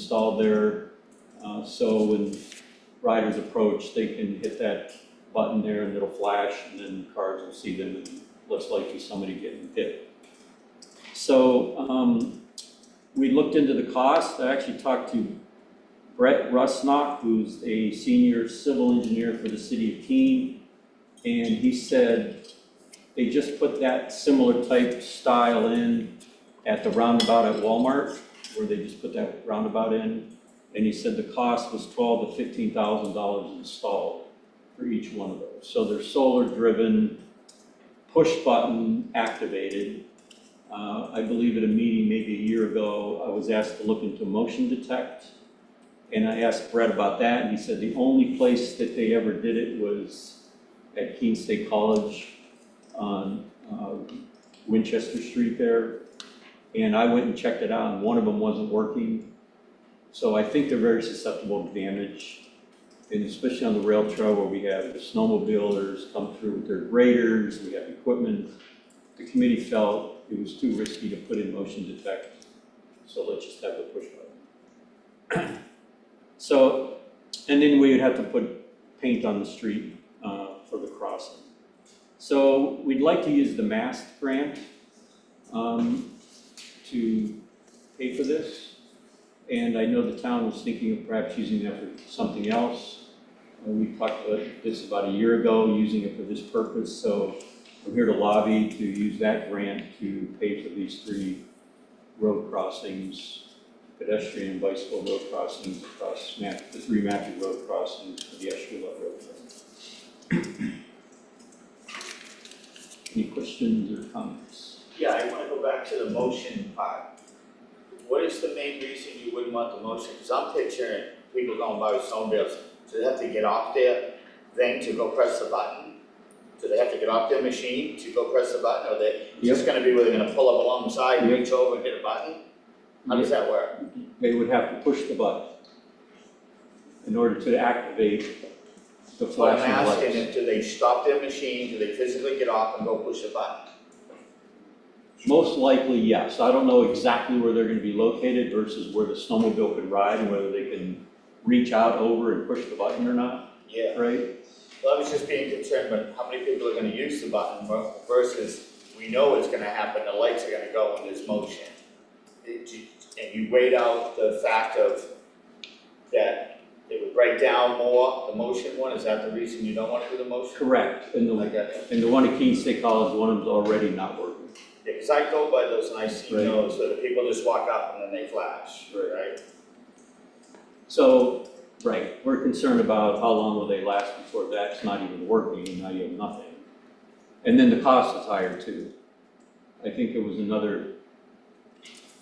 installed there. So when riders approach, they can hit that button there and it'll flash, and then cars will see them and less likely somebody getting hit. So we looked into the cost. I actually talked to Brett Rusnock, who's a senior civil engineer for the city of Keene, and he said they just put that similar type style in at the roundabout at Walmart, where they just put that roundabout in, and he said the cost was $12,000 to $15,000 installed for each one of those. So they're solar driven, push button activated. I believe at a meeting maybe a year ago, I was asked to look into motion detect. And I asked Brett about that, and he said the only place that they ever did it was at Keene State College on Winchester Street there. And I went and checked it out, and one of them wasn't working. So I think they're very susceptible to damage, and especially on the rail trail where we have the snowmobilers come through with their graders, we have equipment. The committee felt it was too risky to put in motion detect, so let's just have the push button. So, and then we would have to put paint on the street for the crossing. So we'd like to use the MAST grant to pay for this. And I know the town was thinking of perhaps using that for something else. We talked about this about a year ago, using it for this purpose. So I'm here to lobby to use that grant to pay for these 3 road crossings, pedestrian and bicycle road crossings across the 3 Matthew road crossings for the Eschwilla Road. Any questions or comments? Yeah, I want to go back to the motion part. What is the main reason you wouldn't want the motion? Because I'm picturing people going by with snowmobiles. Do they have to get off their thing to go press the button? Do they have to get off their machine to go press the button? Or is this going to be where they're going to pull up alongside, reach over and hit a button? How does that work? They would have to push the button in order to activate the flashing I'm lights. asking if do they stop their machine, do they physically get off and go push the button? Most likely, yes. I don't know exactly where they're going to be located versus where the snowmobile could ride and whether they can reach out over and push the button or not. Yeah. Right? Well, I was just being concerned about how many people are going to use the button versus we know it's going to happen, the lights are going to go when there's motion. And you weighed out the fact of that it would break down more, the motion one. Is that the reason you don't want to do the motion? Correct. And the one at Keene State College, one of them's already not working. Yeah, because I go by those and I see those where the people just walk up and then they flash, right? So, right, we're concerned about how long will they last before that's not even working and now you have nothing. And then the cost is higher too. I think it was another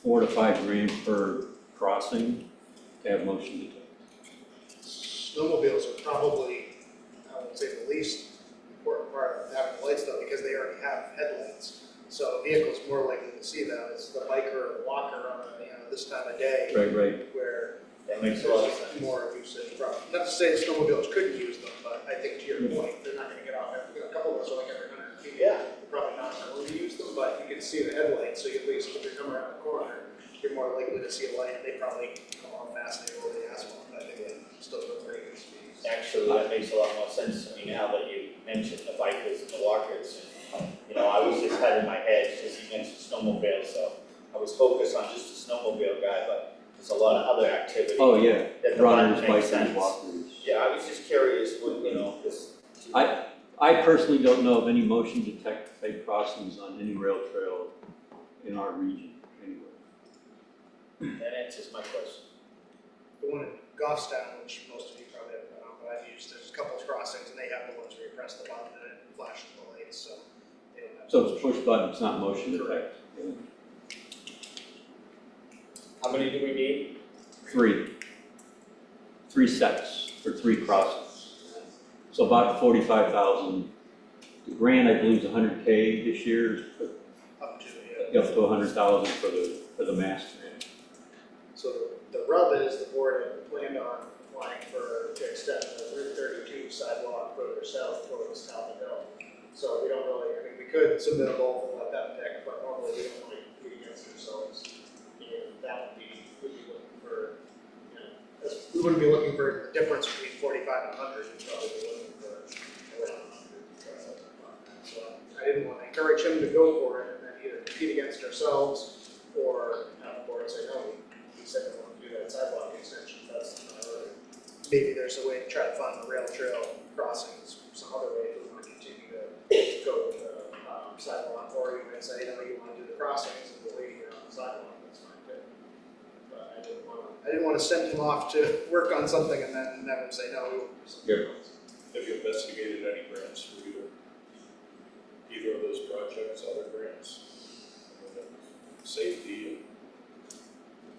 $4 to $5 grand per crossing to have motion detect. Snowmobiles are probably, I would say, the least important part of having the lights though, because they already have headlights. So a vehicle's more likely to see them. It's the biker or the walker on this time of day. Right. That Where makes a lot of sense. more usage. Not to say snowmobiles couldn't use them, but I think to your point, they're not going to get off. A couple of us are like every 100 feet. Yeah. They're probably not going to use them, but you can see the headlights. So at least if you're coming around the corner, you're more likely to see a light. They probably come on faster over the asphalt. I think they still go pretty good speeds. Actually, that makes a lot more sense to me now that you mentioned the bikers and the walkers. I was just had in my head because you mentioned snowmobile, so I was focused on just the snowmobile guy, but there's a lot of other activity. Oh yeah, that the runners, button makes bikers, sense. walkers. Yeah, I was just curious, because I personally don't know of any motion detect type crossings on any rail trail in our region anywhere. that answers my question. The one in Goffstown, which most of you probably haven't been on, but I've used, there's a couple of crossings and they have the ones where you press the button and it flashes the lights, so they don't have. So it's push button, it's not motion detect. Yeah. How many do we need? 3 sets for 3 crossings. So about 45,000. The grant, I believe, is 100K this year, but Up to 100,000 for the MAST grant. So the rub is the board had planned on applying to extend the Route 32 sidewalk further south towards Talbot Hill. So we don't really, we could submit a goal and let them pick, but normally we don't really compete against ourselves. And that would be, we'd be looking for wouldn't be looking for the difference between 45 and 100, we'd probably be looking for around 100. So I didn't want to encourage him to go for it and then either compete against ourselves or have the board say, no, we said we want to do that sidewalk extension, that's not right. Maybe there's a way to try to find the rail trail crossings, some other way if we want to continue to go with the sidewalk, or you might say, no, you want to do the crossings and the waiting around the sidewalk, that's fine too. But I didn't want to send him off to work on something and then have him say, no, we want to do something else. Have you investigated any grants for either of those projects, other grants? Safety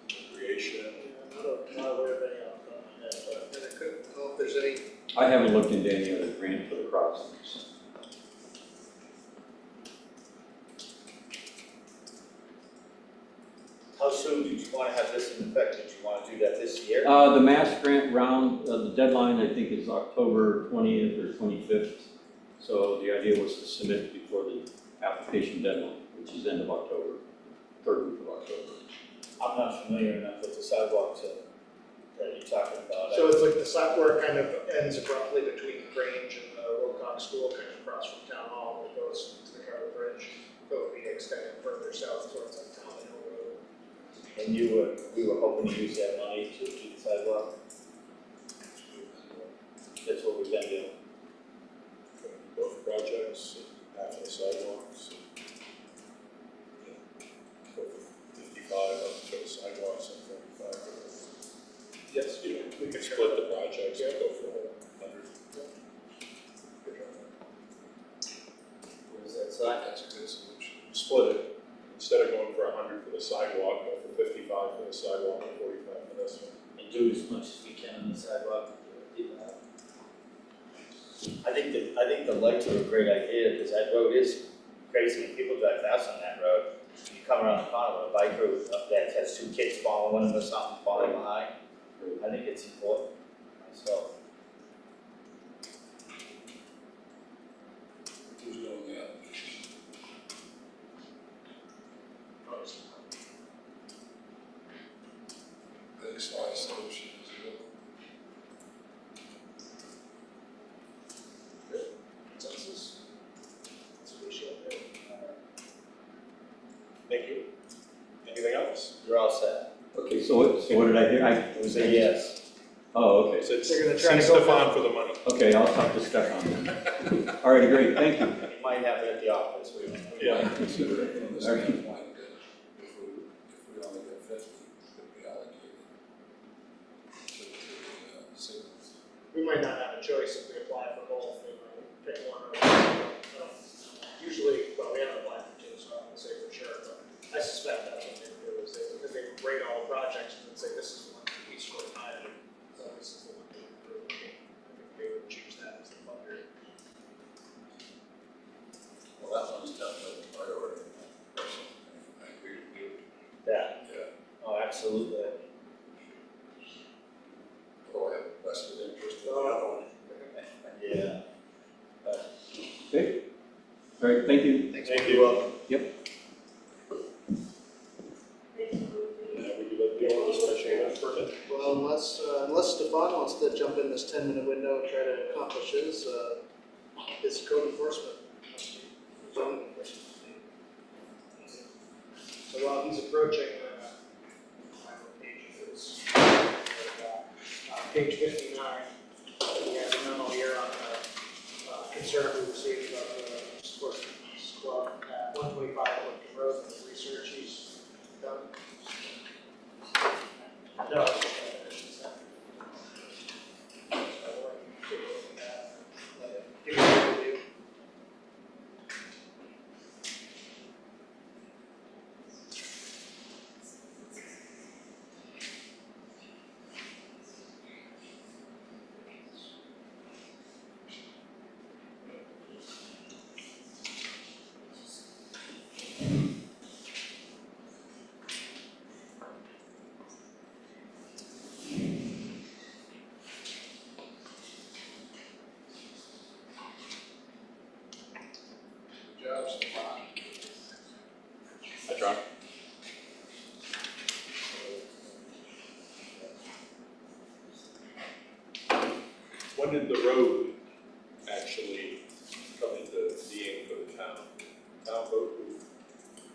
and recreation? Yeah, I'm not aware of any off the top of my head, but I couldn't know if there's any. I haven't looked into any other grant for the crossings. How soon did you want to have this in effect? Did you want to do that this year? The mass grant round, the deadline I think is October 20th or 25th. So the idea was to submit before the application deadline, which is end of October, third week of October. I'm not familiar enough with the sidewalks that you're talking about. So it's like the sidewalk kind of ends abruptly between Grange and the Wilcox School, kind of across from Town Hall, and it goes to the Carver Bridge. It would be extended further south towards like Town Hill Road. And we were hoping to use that money to do the sidewalk? That's what we've been doing. Both projects, half of the sidewalks. Go from 55 up to the sidewalks and 45. Yes, We could split the projects and go for 100. What is that side? That's a good solution. Split it. Instead of going for 100 for the sidewalk, go for 55 for the sidewalk and 45 for this one. And do as much as we can on the sidewalk. I think the lights are a great idea, because that road is crazy, and people drive fast on that road. You come around the corner with a bike road up there, it has two kids following them or something, falling behind. I think it's important, myself. Who's doing the application? Very smart solution, Consensus? That's what we should do. Thank you. Anything else? You're all set. Okay, so what did I hear? It was a yes. Oh, okay. So They're gonna try to send go Stefan for the money. Okay, I'll talk to Stefan then. All right, great, thank you. You might have it at the office, we don't know. Yeah. Consider it from the All right. standpoint that if we only get 50, could be allocated to the signals. We might not have a choice if we apply for both, we might pick one or usually, well, we haven't applied for two, so I won't say for sure, but I suspect that's what they do, is because they rate all the projects and say this is the one that we scored higher, so this is the one they approve. I think they would choose that as the funder. Well, that one's definitely a priority, personally. I agree with you. Yeah, Yeah. oh, absolutely. Although I have a vested interest in the other one. Yeah. Okay, all right, thank you. Thanks. Thank you. Yep. Now, would you like to go on the special event permit? Well, unless Stefan wants to jump in this 10-minute window and try to accomplish his code enforcement. Zoning enforcement. So while he's approaching, what page it is, page 59, we have a memo here on the concern we received about the sports club at 125 Lincoln Road, and the research he's done. No. Give you an overview. When did the road actually come into being for the town? Town vote?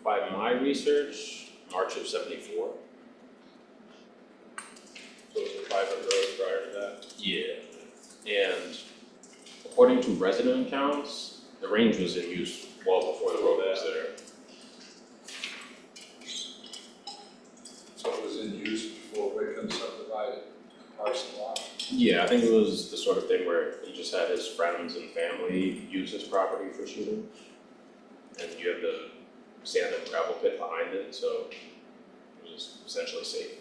By my research, March of '74. So it was a private road prior to that? Yeah. And according to resident accounts, the range was in use well before the road was there. So it was in use before Wickham subdivided the parcel lot. Yeah, I think it was the sort of thing where he just had his friends and family use his property for shooting. And you have the sand and gravel pit behind it, so it was essentially safe.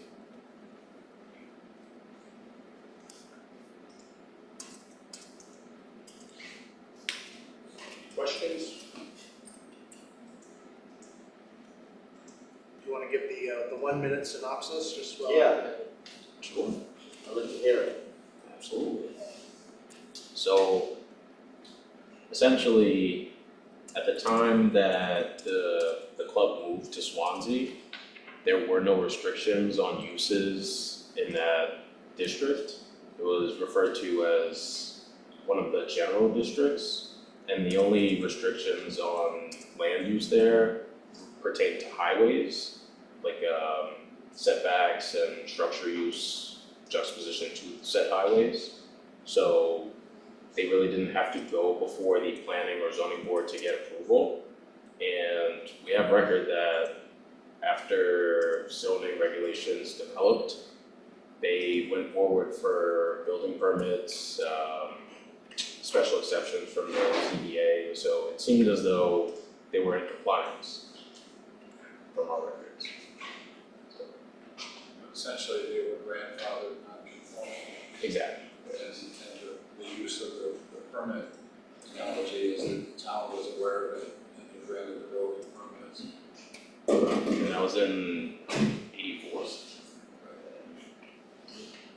Questions? Do you wanna give the 1 minute synopsis, just while? Yeah. Sure. I'd like to hear it. Absolutely. So, essentially, at the time that the club moved to Swanzey, there were no restrictions on uses in that district. It was referred to as one of the general districts, and the only restrictions on land use there pertain to highways, like setbacks and structure use juxtaposition to said highways. So they really didn't have to go before the planning or zoning board to get approval. And we have record that after zoning regulations developed, they went forward for building permits, special exceptions from the ZBA. So it seemed as though they were in compliance from our records. Essentially, they were grandfathered, not conforming. Exactly. And the use of the permit technology is that the town was aware of it and they granted the building permits. And that was in '84.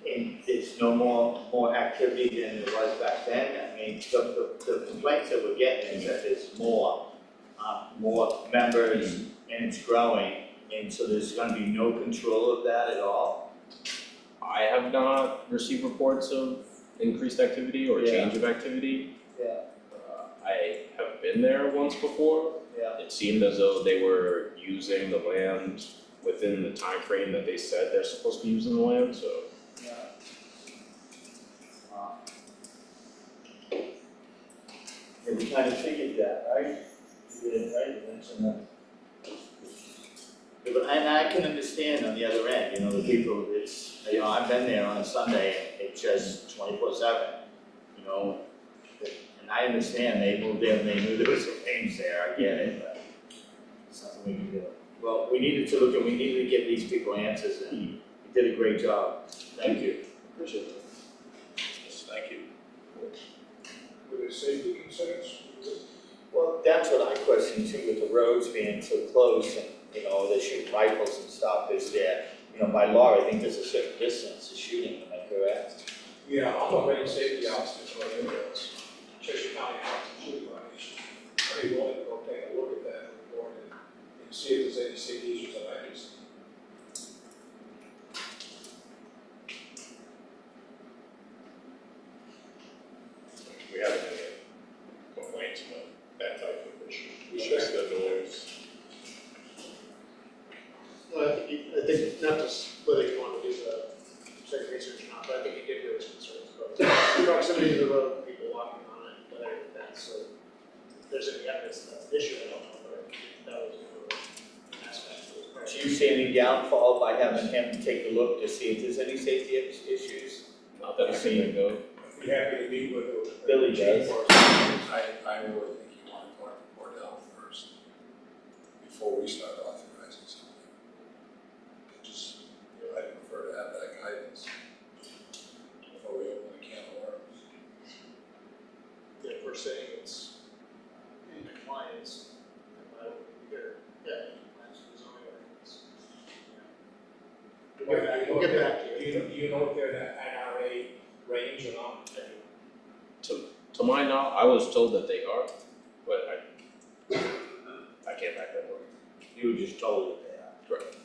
And it's no more activity than there was back then. I mean, the complaints that we're getting is that there's more members and it's growing. And so there's gonna be no control of that at all? I have not received reports of increased activity or Yeah. change of activity. Yeah. I have been there once before. Yeah. It seemed as though they were using the land within the time frame that they said they're supposed to be using the land, so. Yeah. Yeah, we kind of figured that, right? You did, right? You mentioned that. Yeah, but, and I can understand on the other end, you know, the people, it's, you know, I've been there on a Sunday, and it's just 24/7, you know? And I understand, they moved there and they knew there was some things there, I get it, but it's something we can do. Well, we needed to look and we needed to get these people answers, and you did a great job. Thank you. Appreciate it. Yes, thank you. Were there safety concerns? Well, that's what I question too, with the roads being so close and, you know, they shoot rifles and stuff, is there, you know, by law, I think there's a certain distance to shooting, am I correct? Yeah, I'm a range safety officer for the ambulance, Cheshire County Health and Shooting Foundation. Pretty willing to go take a look at that report and see if there's any safety issues that I can see. We haven't had any complaints about that type of issue. It's just the noise. Well, I think not just whether you want to do the second research or not, but I think you did raise concerns about the proximity to the road, people walking on it, whether that's, so if there's any evidence that that's an issue, I don't know, but that was an aspect of the Do you see any downfall by having him take a look to see if there's any safety issues? Not that I can think of. I'd be happy to meet with the. Billy does. I really think you want to talk to Board of Health first, before we start authorizing something. Just, you know, I prefer to have that guidance before we open a can of worms. If we're saying it's in compliance, then I would either, yeah, in compliance with the zoning ordinance. We'll get back to you. Do you know if they're in an NRA range or not? To my knowledge, I was told that they are, but I can't back that up. You were just told that they are. Correct.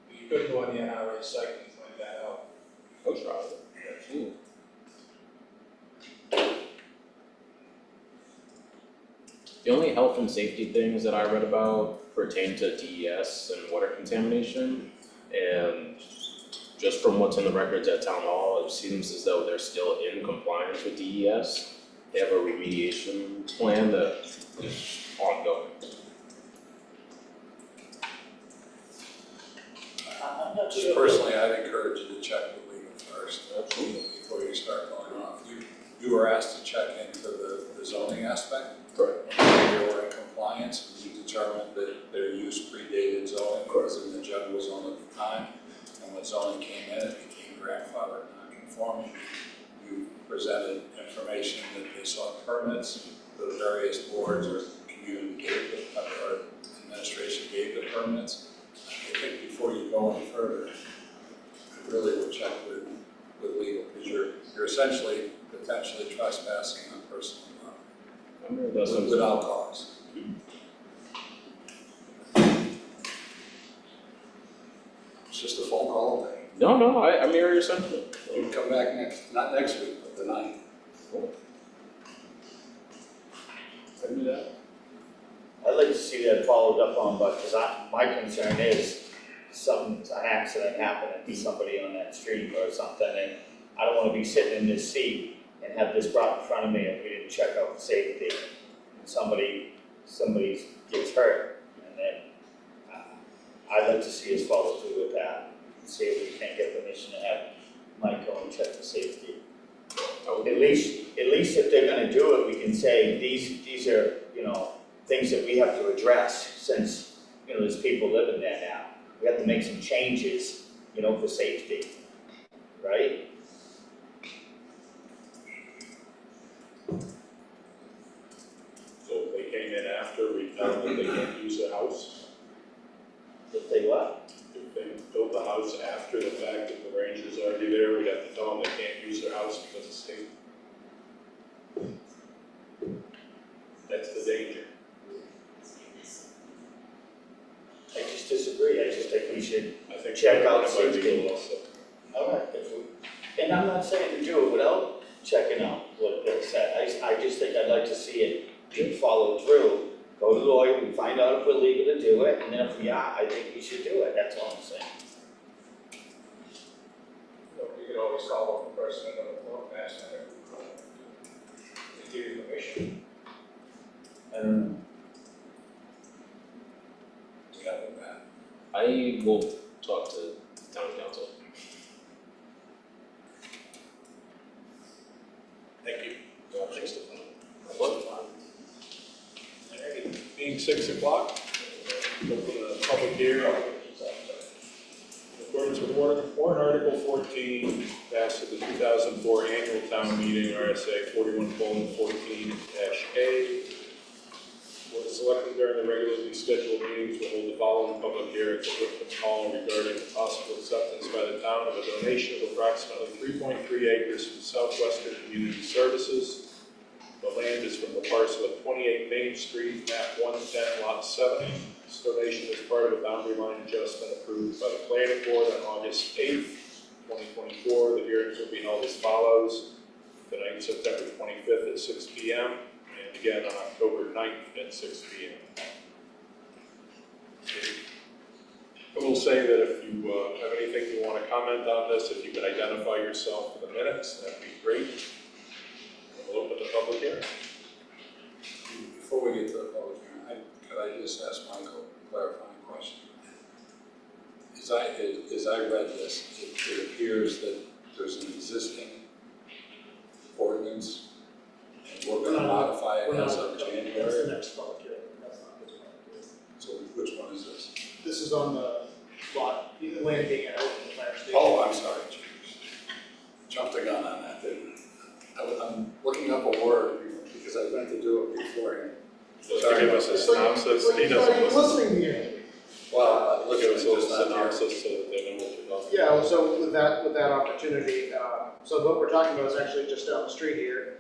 You could go on the NRA site and find that out. Go try it. Absolutely. The only health and safety things that I read about pertain to DES and water contamination. And just from what's in the records at town hall, it seems as though they're still in compliance with DES. They have a remediation plan that is ongoing. I'm not Just sure. personally, I'd encourage you to check with legal first, Absolutely. before you start going off. You were asked to check into the zoning aspect. Correct. They were in compliance, you determined that their use predated zoning, was in the general zone at the time. And when zoning came in, it became grandfathered non-conforming. You presented information that they sought permits, the various boards or community gave the, or administration gave the permits. I think before you go any further, I really would check with legal, because you're essentially potentially trespassing on personal property without cause. It's just a phone call away. No, I mirror your sentiment. You can come back not next week, but the 9th. I can do that. I'd like to see that followed up on, but, because my concern is an accident happening to somebody on that street or something, and I don't wanna be sitting in this seat and have this brought in front of me and we didn't check out the safety. And somebody gets hurt, and then, I'd like to see us follow through with that, and see if we can't get permission to have Mike go and check the safety. At least if they're gonna do it, we can say, these are, things that we have to address, since, there's people living there now. We have to make some changes, for safety, right? So if they came in after, we found that they can't use the house. If they what? If they built the house after the fact that the ranger's already there, we'd have to tell them they can't use their house because it's safe. That's the danger. I just disagree, I just think we should, I think Check out that might be safety. a also. alright, and I'm not saying to do it without checking out what Bill said, I just think I'd like to see it be followed through. Go to the lawyer, we find out if we're legal to do it, and then if we are, I think we should do it, that's all I'm saying. You can always call up the person on the phone, ask them to give you permission. I don't know. We have it back. I will talk to town council. Thank you. Thanks, Stefan. Being 6 o'clock, open the public hearing. In accordance with warrant article 14, passed at the 2004 annual town meeting, RSA 41:14-A. Board of Selectmen during the regularly scheduled meetings will hold the following public hearings at Whitman Hall regarding the possible acceptance by the town of a donation of approximately 3.3 acres from Southwestern Community Services. The land is from the parcel at 28 Main Street, map 110, lot 70. This donation is part of a boundary line adjustment approved by the planning board on August 8th, 2024. The hearings will be held as follows. Tonight, September 25th at 6 p.m. and again on October 9th at 6 p.m. I will say that if you have anything you want to comment on this, if you could identify yourself for the minutes, that'd be great. We'll open the public hearing. Before we get to the public hearing, could I just ask Michael a clarifying question? As I read this, it appears that there's an existing ordinance, and we're gonna modify it as of That's the January. next public hearing, that's not this one. So which one is this? This is on the lot, the land being out in the fire station. Oh, I'm sorry, jumped the gun on that, didn't I? I'm looking up a word because I meant to do it beforehand. Just to give us a synopsis, he doesn't listen. Listening to you. Well, look, Give it us was a just not here. synopsis so that they know what you're talking Yeah, so with that opportunity, so what we're talking about is actually just down the street here.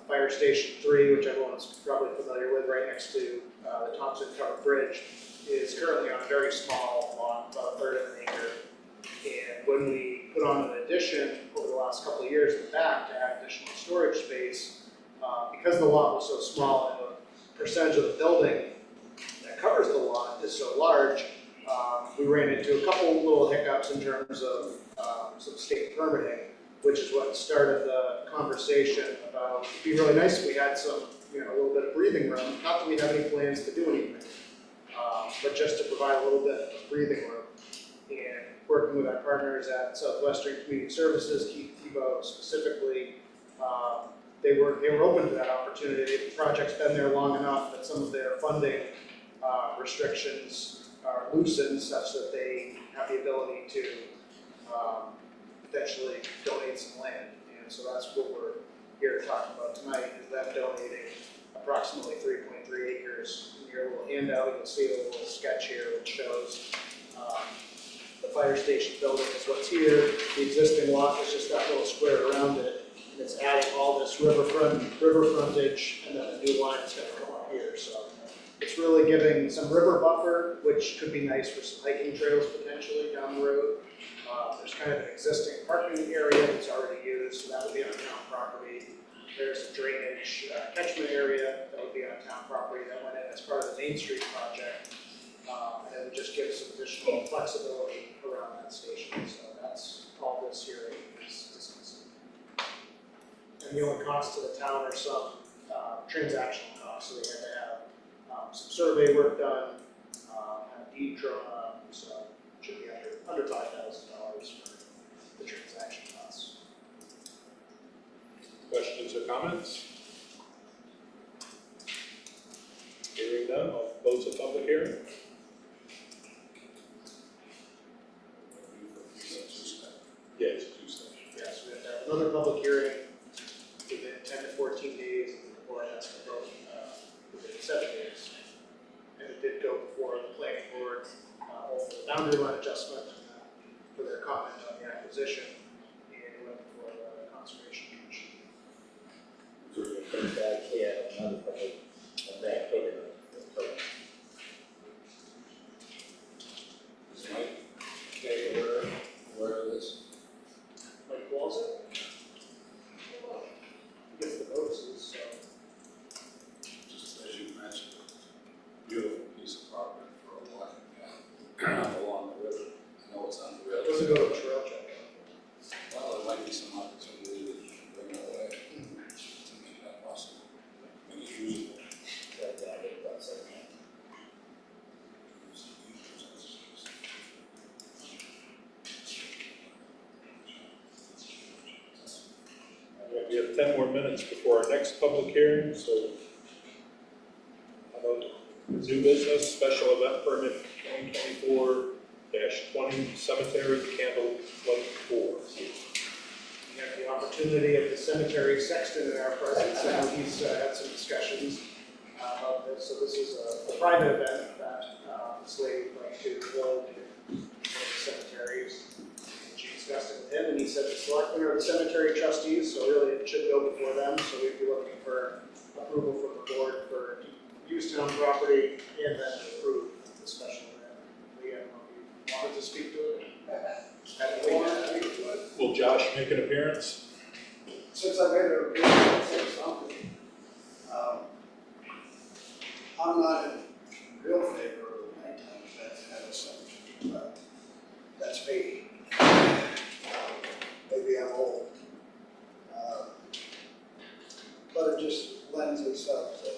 Fire Station 3, which everyone's probably familiar with, right next to the Thompson Covered Bridge, is currently on a very small lot, about a third of an acre. And when we put on an addition over the last couple of years in the back to add additional storage space. Because the lot was so small and the percentage of the building that covers the lot is so large, we ran into a couple little hiccups in terms of some state permitting, which is what started the conversation about, it'd be really nice if we had some, a little bit of breathing room. Not that we have any plans to do anything, but just to provide a little bit of breathing room. And working with our partners at Southwestern Community Services, Keith Tebow specifically, they were open to that opportunity. The project's been there long enough that some of their funding restrictions are loosened such that they have the ability to potentially donate some land. And so that's what we're here to talk about tonight, is them donating approximately 3.3 acres. In your little handout, you'll see a little sketch here which shows the fire station building is what's here. The existing lot is just that little square around it. And it's adding all this river frontage, and then a new line is gonna come up here. So it's really giving some river buffer, which could be nice for some hiking trails potentially down the road. There's kind of an existing parking area that's already used, so that would be on town property. There's a drainage catchment area that would be on town property that went in as part of the Main Street project. And it would just give some additional flexibility around that station. So that's all this hearing is discussing. And the only cost to the town are some transactional costs. So they had to have some survey work done, and a deed drawn up, so it should be under $5,000 for the transaction costs. Questions or comments? Hearing none, I'll close the public hearing. Yes, Tuesday. Yes, we have to have another public hearing within 10 to 14 days, and the board has to vote within 7 days. And it did go before the planning board, over the boundary line adjustment for their comment on the acquisition, and it went before the conservation commission. Back here, another public, back here. Is Mike okay aware of this? Mike Walzer? He gets the notices, so. Just as you mentioned, beautiful piece of property for a walking path along the river. I know it's on the It river. doesn't go to a trail check. Well, there might be some opportunity that you can bring away to make that possible. Make it usable. We have 10 more minutes before our next public hearing, so how about new business, special event permit 2024-20 cemetery candle light 4. We have the opportunity of the cemetery sexton in our presence, and he's had some discussions about this. So this is a private event that this lady would like to hold in the cemeteries. She discussed it with him, and he said the selectmen are the cemetery trustees, so really it should go before them. So we'd be looking for approval from the board for use town property and then to approve the special event. Lee, I don't know if you wanted to speak to it? Will Josh make an appearance? Since I made a report, I'll say something. I'm not in real favor of the nighttime event at a cemetery, but that's me. Maybe I'm old. But it just lends itself to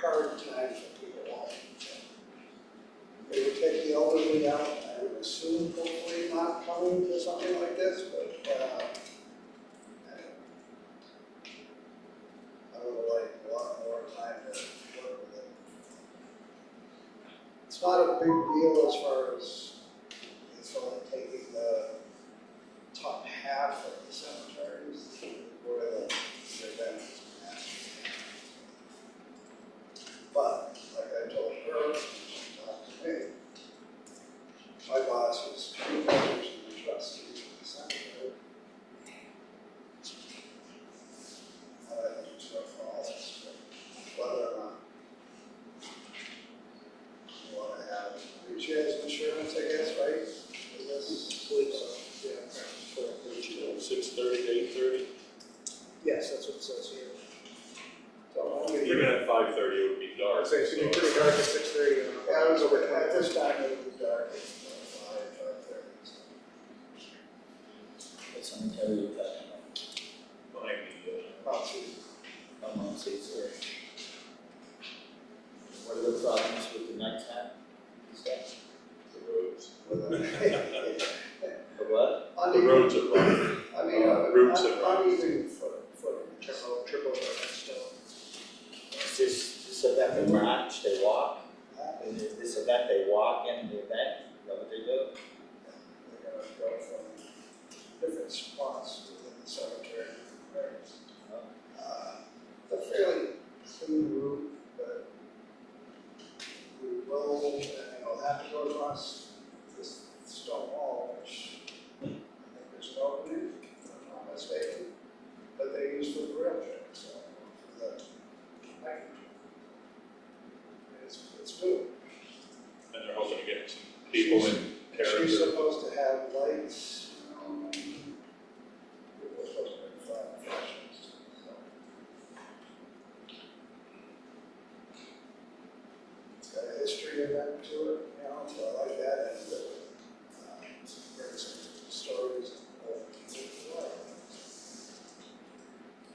hard times for people walking. They would take the elderly out, I would assume hopefully not coming to something like this, but I would like a lot more time to work with it. It's not a big deal as far as it's only taking the top half of the cemeteries where the event is massive. But like I told her, she talked to me. My boss was 2 years in the trustees of the cemetery. I think it's rough for all of us, but whether or not you want to have, she has insurance, I guess, right? For this? relatively dark, it's 5:30. What cemetery you talking Behind the, About two. about? I'm on six. What are the problems with the nighttime? Is that the roads. the what? The roads are rough. I mean, Roots are rough. uneven footing. Triple stone. Is this event they march, they walk? And this event they walk in the event, is that what they do? They're gonna go from different spots within the cemetery. It's a fairly clean route, but we will, it'll have to go across this stone wall, which I think there's an opening, if I'm not mistaken, but they use for the rail trail, so, for the hiking. It's good. And they're hoping to get some people in She's character. supposed to have lights, people are supposed to have flashers, so. It's got a history event to it, so I like that, and bring some stories of old people's lives.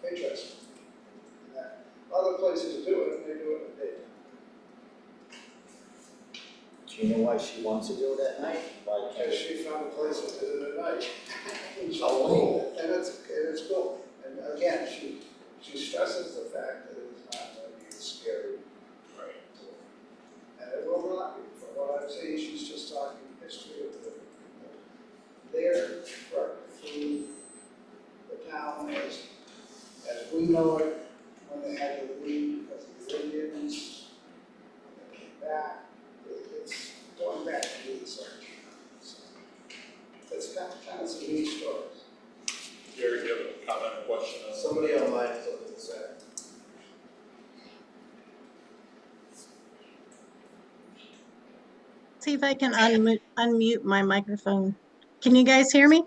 Interesting. And that, other places do it, and they do it in the daytime. Do you know why she wants to do it at night? Why can't Because she? she found a place to do it at night. And she's Oh. cool, and it's cool. And again, she stresses the fact that it's not going to be scary. Right. And it will not be. From what I've seen, she's just talking history of the people there, food, the town as we know it, when they had to leave because of the Indians, when they came back, it's going back to the research. So, it's kind of some neat stories. Jerry, do you have a comment or question on? Somebody online is looking to say. See if I can unmute my microphone. Can you guys hear me?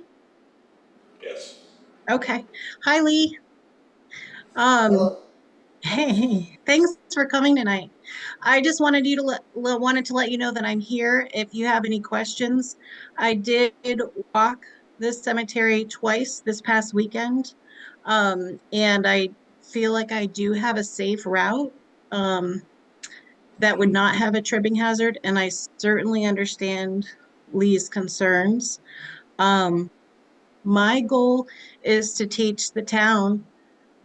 Yes. Okay. Hi, Lee. Hello. Hey, thanks for coming tonight. I just wanted you to wanted to let you know that I'm here if you have any questions. I did walk this cemetery twice this past weekend, and I feel like I do have a safe route that would not have a tripping hazard, and I certainly understand Lee's concerns. My goal is to teach the town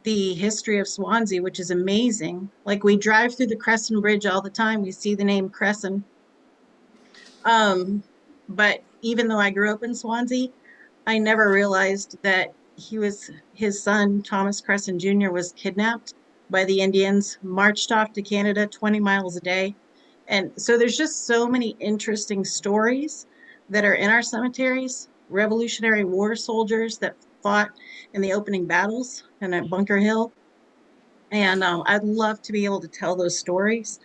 the history of Swanzey, which is amazing. Like we drive through the Crescent Bridge all the time, we see the name Crescent. But even though I grew up in Swanzey, I never realized that his son, Thomas Crescent Jr., was kidnapped by the Indians, marched off to Canada 20 miles a day. And so there's just so many interesting stories that are in our cemeteries, Revolutionary War soldiers that fought in the opening battles and at Bunker Hill. And I'd love to be able to tell those stories.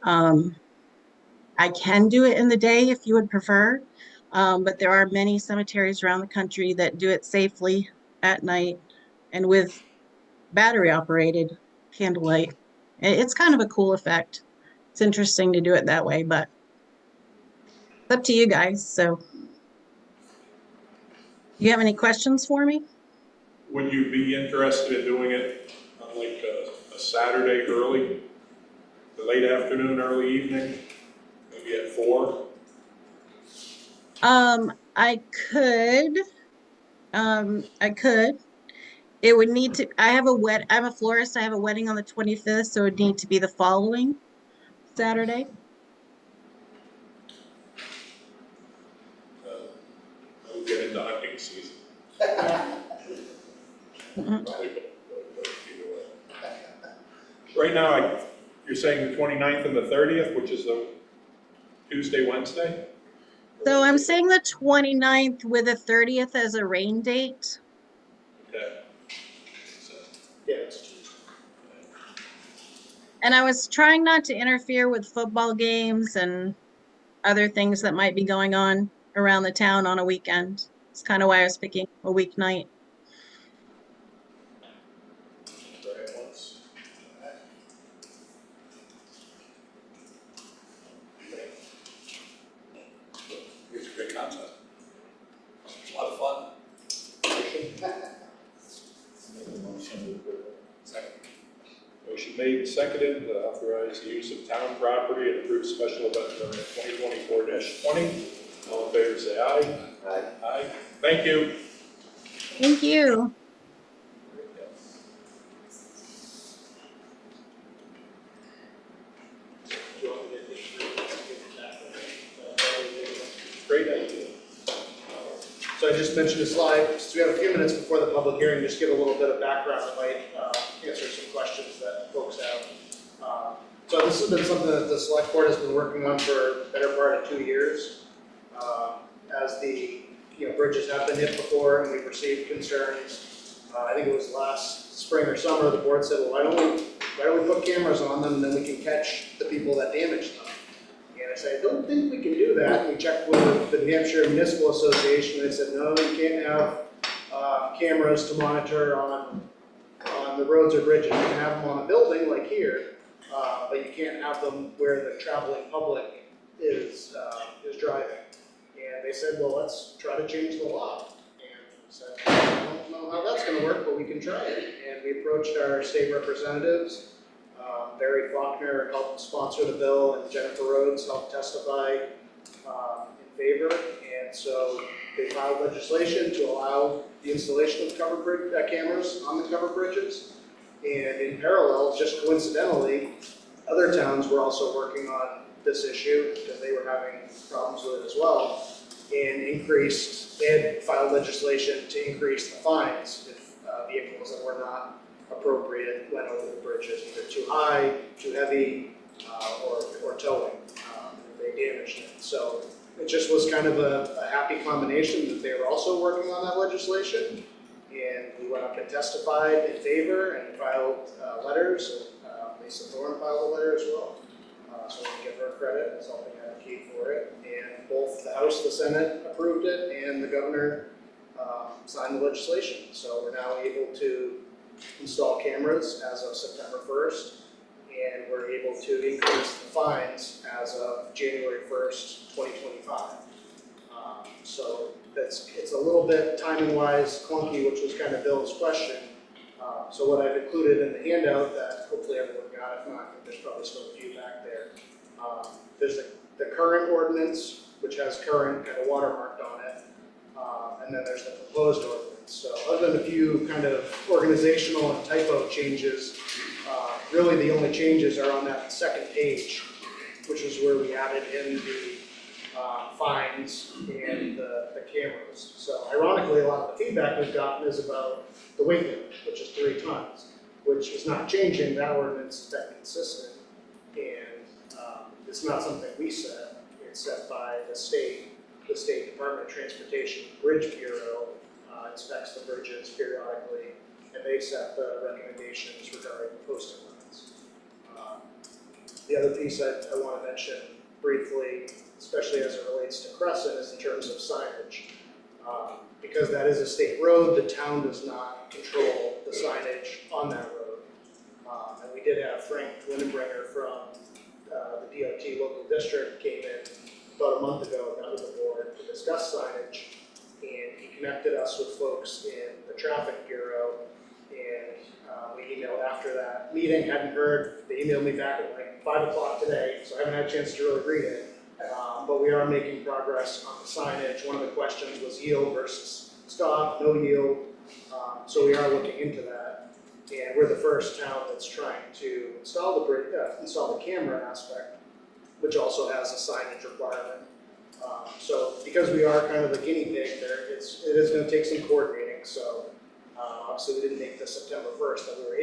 I can do it in the day if you would prefer, but there are many cemeteries around the country that do it safely at night and with battery operated candlelight. It's kind of a cool effect. It's interesting to do it that way, but it's up to you guys. So, you have any questions for me? Would you be interested in doing it on like a Saturday early, late afternoon, early evening, maybe at 4? I could. I could. It would need to. I'm a florist. I have a wedding on the 25th, so it would need to be the following Saturday. We'll get into hunting season. Mhm. Probably go either way. Right now, you're saying the 29th and the 30th, which is the Tuesday, Wednesday? So I'm saying the 29th with the 30th as a rain date. Okay. So, Yeah, it's true. And I was trying not to interfere with football games and other things that might be going on around the town on a weekend. It's kind of why I was picking a weeknight. try it once. contest. It's a lot of fun. Second. Motion made, seconded, to authorize the use of town property and approve special event permit 2024-20. All in favor, say aye. Aye. Aye. Thank you. Thank you. Do you want me to get that? Great idea. So I just mentioned a slide, since we have a few minutes before the public hearing, just give a little bit of background that might answer some questions that folks have. So this has been something that the select board has been working on for the better part of 2 years. As the bridges have been hit before and we've received concerns. I think it was last spring or summer, the board said, well, why don't we put cameras on them and then we can catch the people that damaged them. And I said, I don't think we can do that. We checked with the New Hampshire Municipal Association. They said, no, you can't have cameras to monitor on the roads or bridges. You can have them on a building like here, but you can't have them where the traveling public is driving. And they said, well, let's try to change the law. And I said, I don't know how that's going to work, but we can try it. And we approached our state representatives. Barry Faulkner helped sponsor the bill, and Jennifer Rhodes helped testify in favor. And so they filed legislation to allow the installation of covered bridge cameras on the covered bridges. And in parallel, just coincidentally, other towns were also working on this issue because they were having problems with it as well. And they had filed legislation to increase the fines if vehicles that were not appropriate went over the bridges, either too high, too heavy, or towing, if they damaged it. So it just was kind of a happy combination that they were also working on that legislation. And we went up and testified in favor and filed letters. Lisa Thorne filed a letter as well. So I want to give her credit as helping advocate for it. And both the House, the Senate approved it, and the governor signed the legislation. So we're now able to install cameras as of September 1st, and we're able to increase the fines as of January 1st, 2025. So it's a little bit timing-wise clunky, which was kind of Bill's question. So what I've included in the handout that hopefully everyone got, if not, there's probably still a few back there. There's the current ordinance, which has current kind of watermarked on it, and then there's the proposed ordinance. So other than a few kind of organizational and typo changes, really the only changes are on that second page, which is where we added in the fines and the cameras. So ironically, a lot of the feedback we've gotten is about the weight limit, which is 3 tons, which is not changing. That ordinance is that consistent, and it's not something we set. It's set by the State Department of Transportation Bridge Bureau. Inspects the bridges periodically, and they set the recommendations regarding posting limits. The other piece I want to mention briefly, especially as it relates to Crescent, is in terms of signage. Because that is a state road, the town does not control the signage on that road. And we did have Frank Lindenbringer from the DOT local district came in about a month ago, met with the board to discuss signage. And he connected us with folks in the traffic bureau, and we emailed after that meeting, hadn't heard. They emailed me back at like 5 o'clock today, so I haven't had a chance to really read it. But we are making progress on the signage. One of the questions was yield versus stop, no yield. So we are looking into that. And we're the first town that's trying to install the camera aspect, which also has a signage requirement. So because we are kind of the guinea pig there, it is going to take some coordinating. So obviously we didn't make the September 1st that we were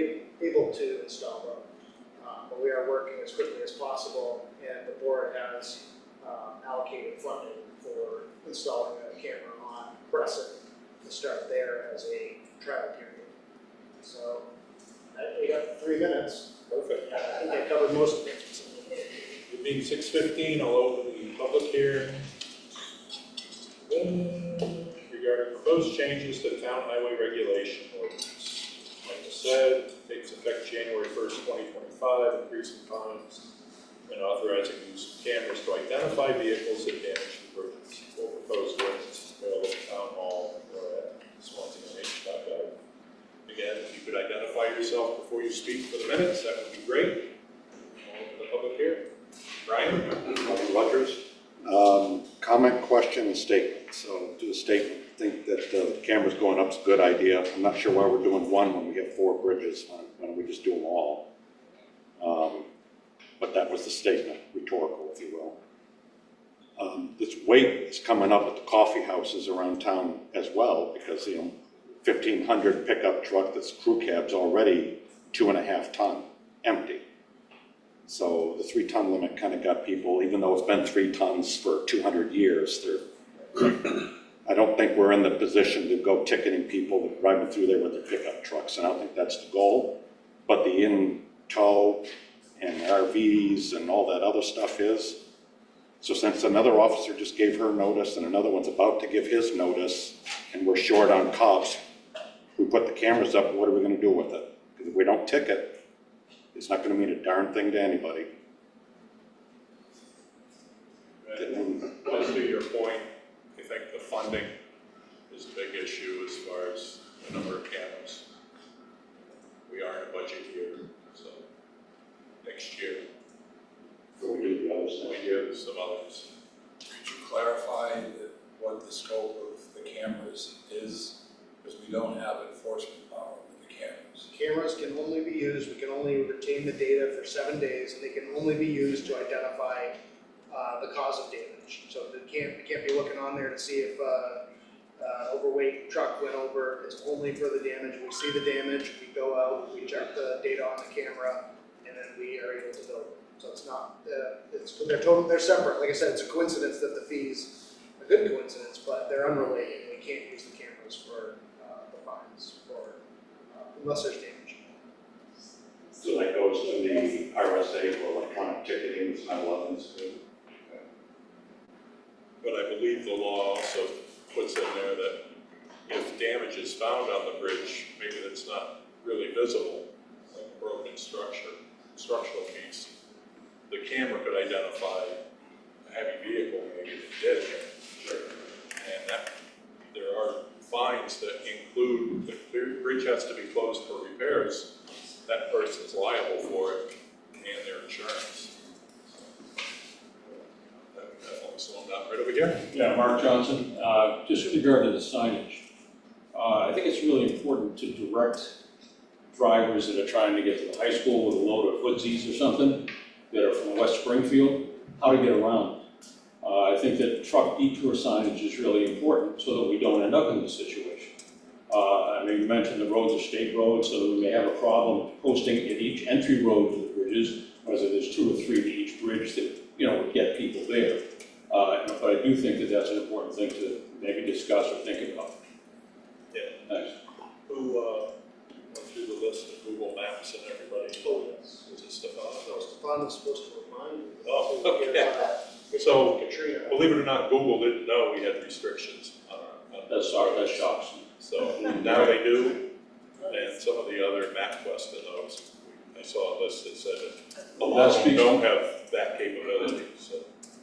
able to install them. But we are working as quickly as possible, and the board has allocated funding for installing a camera on Crescent to start there as a trial period. So we got 3 minutes. Perfect. I think I covered most of it. It being 6:15, I'll open the public hearing regarding proposed changes to the town highway regulation ordinance. Like I said, takes effect January 1st, 2025, increasing fines and authorizing use of cameras to identify vehicles that damage the bridges. We'll propose you speak for the minutes, that would be great. I'll open the public hearing. Brian? Rogers. Comment, question, and statement. So do the statement. Think that the cameras going up is a good idea. I'm not sure why we're doing one when we have 4 bridges. Why don't we just do them all? But that was the statement, rhetorical, if you will. This weight is coming up at the coffee houses around town as well, because 1,500 pickup truck that's crew cab's already 2.5 ton, empty. So the 3-ton limit kind of got people, even though it's been 3 tons for 200 years, I don't think we're in the position to go ticketing people that driving through there with their pickup trucks, and I don't think that's the goal. But the in tow and RVs and all that other stuff is. So since another officer just gave her notice and another one's about to give his notice, and we're short on cops, we put the cameras up, what are we gonna do with it? Because if we don't ticket, it's not gonna mean a darn thing to anybody. Just to your point, I think the funding is a big issue as far as the number of cameras. We are in a budget year, so next year Before we do the other stuff. we do some others. Could you clarify what the scope of the cameras is? Because we don't have enforcement power with the cameras. Cameras can only be used, we can only retain the data for 7 days, and they can only be used to identify the cause of damage. So we can't be looking on there to see if overweight truck went over. It's only for the damage. We see the damage, we go out, we check the data on the camera, and then we are able to bill them. So it's not, they're separate. Like I said, it's a coincidence that the fees, a good coincidence, but they're unrelated. We can't use the cameras for the fines unless there's damage. So that goes to the RSA for electronic ticketing, it's not 11s too. But I believe the law also puts in there that if damage is found on the bridge, maybe that's not really visible, like a broken structural piece, the camera could identify a heavy vehicle maybe that did it. Sure. And that there are fines that include, if the bridge has to be closed for repairs, that person's liable for it and their insurance. That would definitely slow them down. Right over here. Yeah, Mark Johnson, just with regard to the signage, I think it's really important to direct drivers that are trying to get to the high school with a load of footsies or something, that are from West Springfield, how to get around. I think that truck detour signage is really important so that we don't end up in this situation. I mean, you mentioned the roads are state roads, so that we may have a problem posting at each entry road to the bridges, whether there's 2 or 3 to each bridge that, would get people there. But I do think that that's an important thing to maybe discuss or think about. Yeah. Thanks. Who went through the list of Google Maps and everybody? Oh, yes. Was it Stefan? So Stefan was supposed to remind you. Oh, okay. So, Katrina. believe it or not, Google didn't know we had restrictions on our. That shocks me. So now they do, and some of the other MapQuest and those, I saw a list that said that a lot of them don't have that capability, so.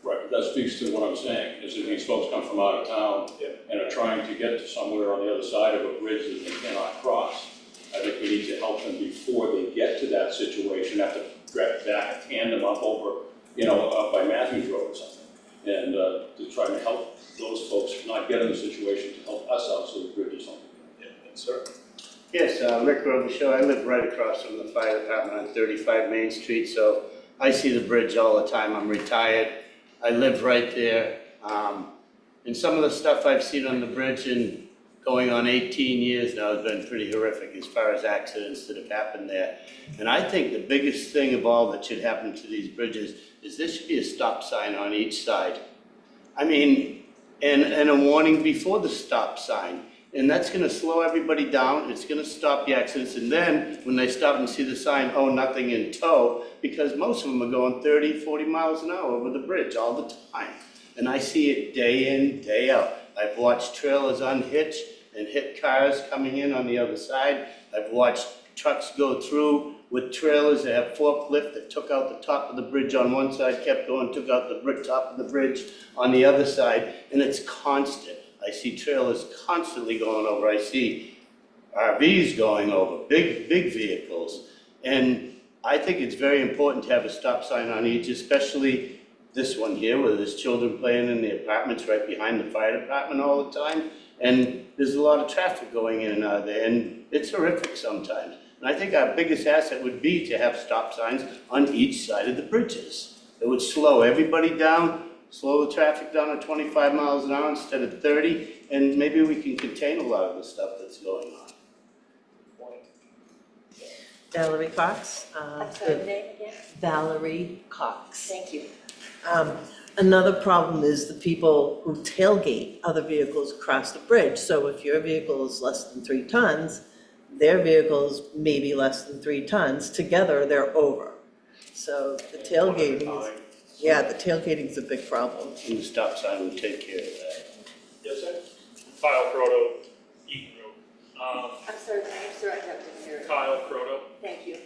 Right, that speaks to what I'm saying, is that these folks come from out of town and are trying to get to somewhere on the other side of a bridge that they cannot cross. I think we need to help them before they get to that situation, have to grab back, hand them up over, up by Matthews Road or something. And to try to help those folks not get in the situation, to help us out so the bridge is something. Yeah, sir. Yes, Rick Robichaud. I live right across from the fire department on 35 Main Street, so I see the bridge all the time. I'm retired. I live right there. And some of the stuff I've seen on the bridge in going on 18 years now has been pretty horrific as far as accidents that have happened there. And I think the biggest thing of all that should happen to these bridges is there should be a stop sign on each side. I mean, and a warning before the stop sign. And that's gonna slow everybody down, it's gonna stop the accidents, and then when they stop and see the sign, oh, nothing in tow, because most of them are going 30, 40 miles an hour over the bridge all the time. And I see it day in, day out. I've watched trailers unhitch and hit cars coming in on the other side. I've watched trucks go through with trailers that have forklift that took out the top of the bridge on one side, kept going, took out the top of the bridge on the other side, and it's constant. I see trailers constantly going over. I see RVs going over, big vehicles. And I think it's very important to have a stop sign on each, especially this one here where there's children playing in the apartments right behind the fire department all the time. And there's a lot of traffic going in and out of there, and it's horrific sometimes. And I think our biggest asset would be to have stop signs on each side of the bridges. It would slow everybody down, slow the traffic down to 25 miles an hour instead of 30, and maybe we can contain a lot of the stuff that's going on. Valerie Cox. I'm sorry, the name again? Valerie Cox. Thank you. Another problem is the people who tailgate other vehicles across the bridge. So if your vehicle is less than 3 tons, their vehicles may be less than 3 tons. Together, they're over. So the tailgating is, yeah, the tailgating's a big problem. And the stop sign would take care of that. Yes, sir. Kyle Croto, Eaton Road. I'm sorry, the name, sir, I didn't hear it. Kyle Croto. Thank you.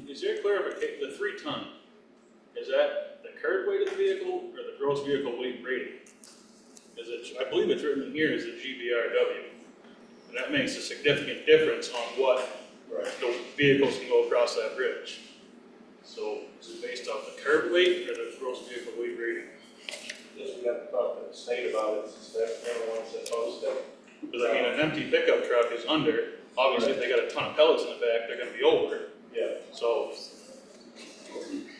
Is there clarification, the 3 ton, is that the curb weight of the vehicle or the gross vehicle weight rating? Is it, I believe it's written in here as a GVRW. And that makes a significant difference on what the vehicles can go across that bridge. So is it based off the curb weight or the gross vehicle weight rating? Yes, we have to talk to the state about it, since they're the ones that post it. Because I mean, an empty pickup truck is under, obviously if they got a ton of pellets in the back, they're gonna be over. Yeah. So,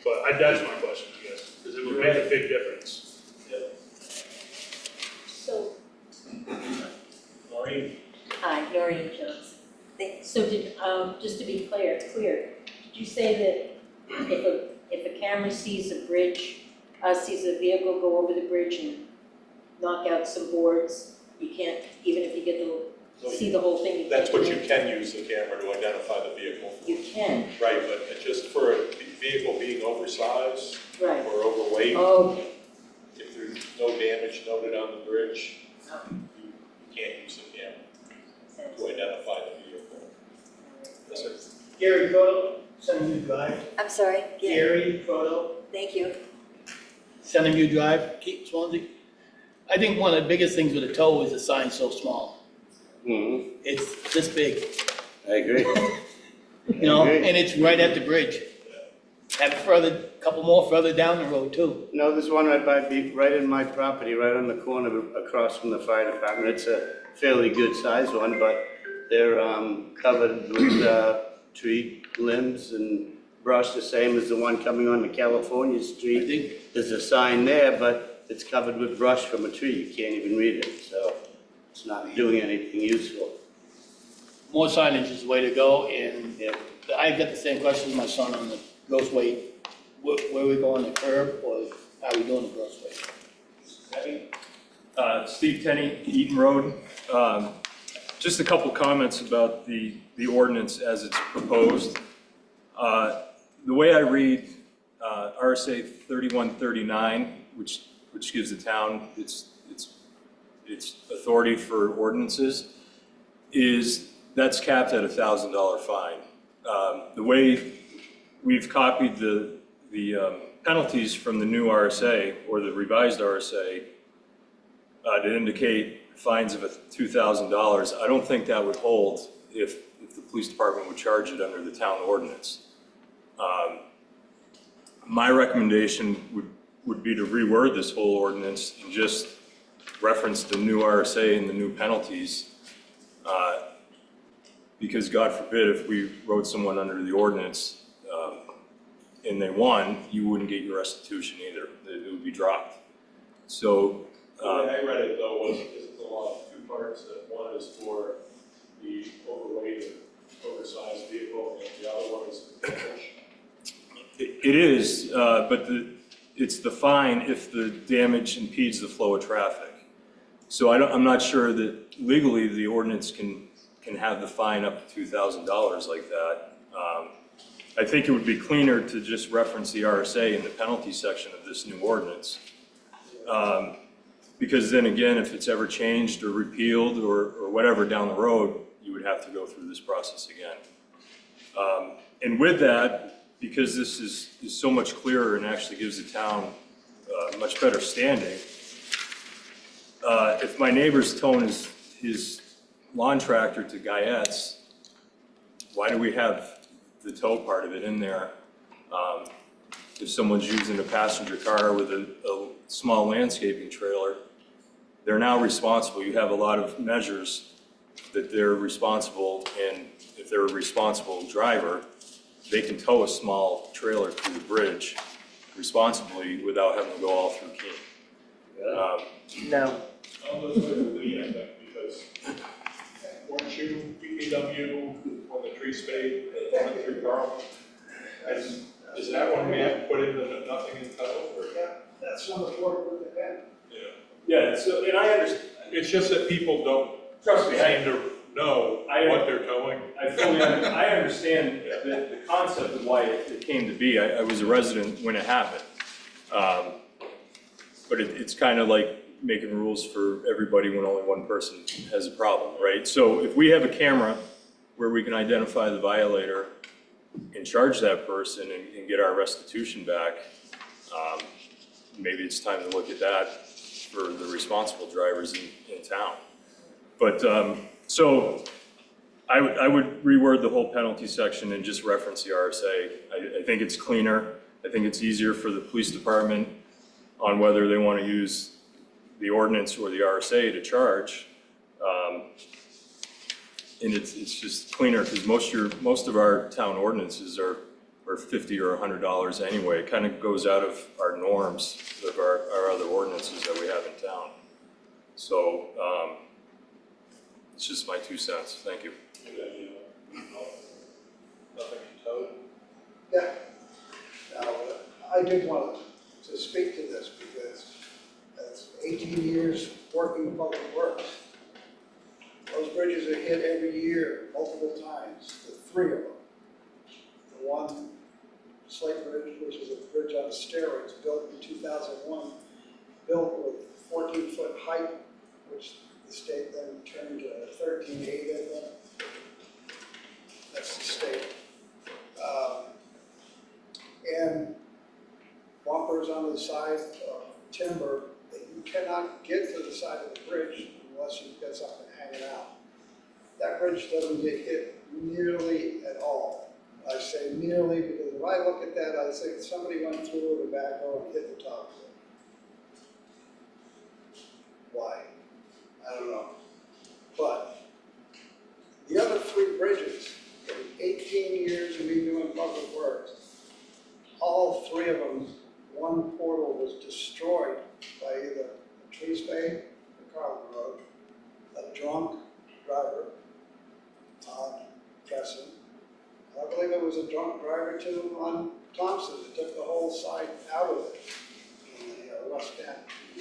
but that's my question, I guess, because it would make a big difference. So, Maureen? hi, Noreen Jones. So just to be clear, did you say that if a camera sees a bridge, sees a vehicle go over the bridge and knock out some boards, you can't, even if you get see the whole thing? That's what you can use the camera to identify the vehicle for. You can, Right, but just for a vehicle being oversized right. or overweight, Okay. if there's no damage noted on the bridge, you can't use the camera to identify the vehicle. Yes, sir. Gary Proto, Sunnyview Drive. I'm sorry? Gary Proto, Thank you. Sunnyview Drive, Swansea. I think one of the biggest things with a tow is the sign so small. Mm-hmm. It's this big, I agree. you know, I agree. and it's right at the bridge. Have it further, couple more further down the road too. No, there's one right in my property, right on the corner across from the fire department. It's a fairly good sized one, but they're covered with tree limbs and brush, the same as the one coming on the California I street. think There's a sign there, but it's covered with brush from a tree. You can't even read it, so it's not doing anything useful. more signage is the way to go, and Yeah. I get the same question as my son on the gross weight. Where we go on the curb, or how we doing the gross weight? Steve Tenney, Eaton Road. Just a couple comments about the ordinance as it's proposed. The way I read RSA 3139, which gives the town its authority for ordinances, that's capped at a $1,000 fine. The way we've copied the penalties from the new RSA or the revised RSA to indicate fines of $2,000, I don't think that would hold if the police department would charge it under the town ordinance. My recommendation would be to reword this whole ordinance and just reference the new RSA and the new penalties. Because God forbid, if we wrote someone under the ordinance and they won, you wouldn't get your restitution either. It would be dropped. So. The way I read it though was, because it's a law of 2 parts, that one is for the overweight or oversized vehicle, and the other one is the damage. It is, but it's the fine if the damage impedes the flow of traffic. So I'm not sure that legally the ordinance can have the fine up to $2,000 like that. I think it would be cleaner to just reference the RSA in the penalty section of this new ordinance. Because then again, if it's ever changed or repealed or whatever down the road, you would have to go through this process again. And with that, because this is so much clearer and actually gives the town much better standing, if my neighbor's towing his lawn tractor to Guyette's, why do we have the tow part of it in there? If someone's using a passenger car with a small landscaping trailer, they're now responsible. You have a lot of measures that they're responsible, and if they're a responsible driver, they can tow a small trailer through the bridge responsibly without having to go all through Keene. No. I'll go with Lee, I think, because weren't you DPW when the tree spade going through Carl? Is that one we have put in the nothing in tow, or? Yeah, that's on the board with the pen. Yeah, so, and I understand. It's just that people don't Trust me, seem to know what they're towing. I understand the concept of why it came to be. I was a resident when it happened. But it's kind of like making rules for everybody when only one person has a problem, right? So if we have a camera where we can identify the violator and charge that person and get our restitution back, maybe it's time to look at that for the responsible drivers in town. But, so I would reword the whole penalty section and just reference the RSA. I think it's cleaner. I think it's easier for the police department on whether they want to use the ordinance or the RSA to charge. And it's just cleaner because most of our town ordinances are $50 or $100 anyway. It kind of goes out of our norms of our other ordinances that we have in town. So it's just my 2 cents. Thank you. Nothing in tow? Yeah. Now, I did want to speak to this because that's 18 years working in public works. Those bridges are hit every year, multiple times, the 3 of them. The one, Slate Bridge, which is a bridge on steroids, built in 2001, built with 14-foot height, which the state then turned to 13.8, I think. That's the state. And bumpers on the side of timber that you cannot get to the side of the bridge unless you've got something hanging out. That bridge doesn't get hit nearly at all. I say nearly because if I look at that, I think somebody went through with a backhoe and hit the top of it. Why? I don't know. But the other 3 bridges, in 18 years of me doing public works, all 3 of them, one portal was destroyed by either a tree spade or Carlton Road, a drunk driver on Crescent. I believe it was a drunk driver too on Thompson that took the whole side out of it in the West End.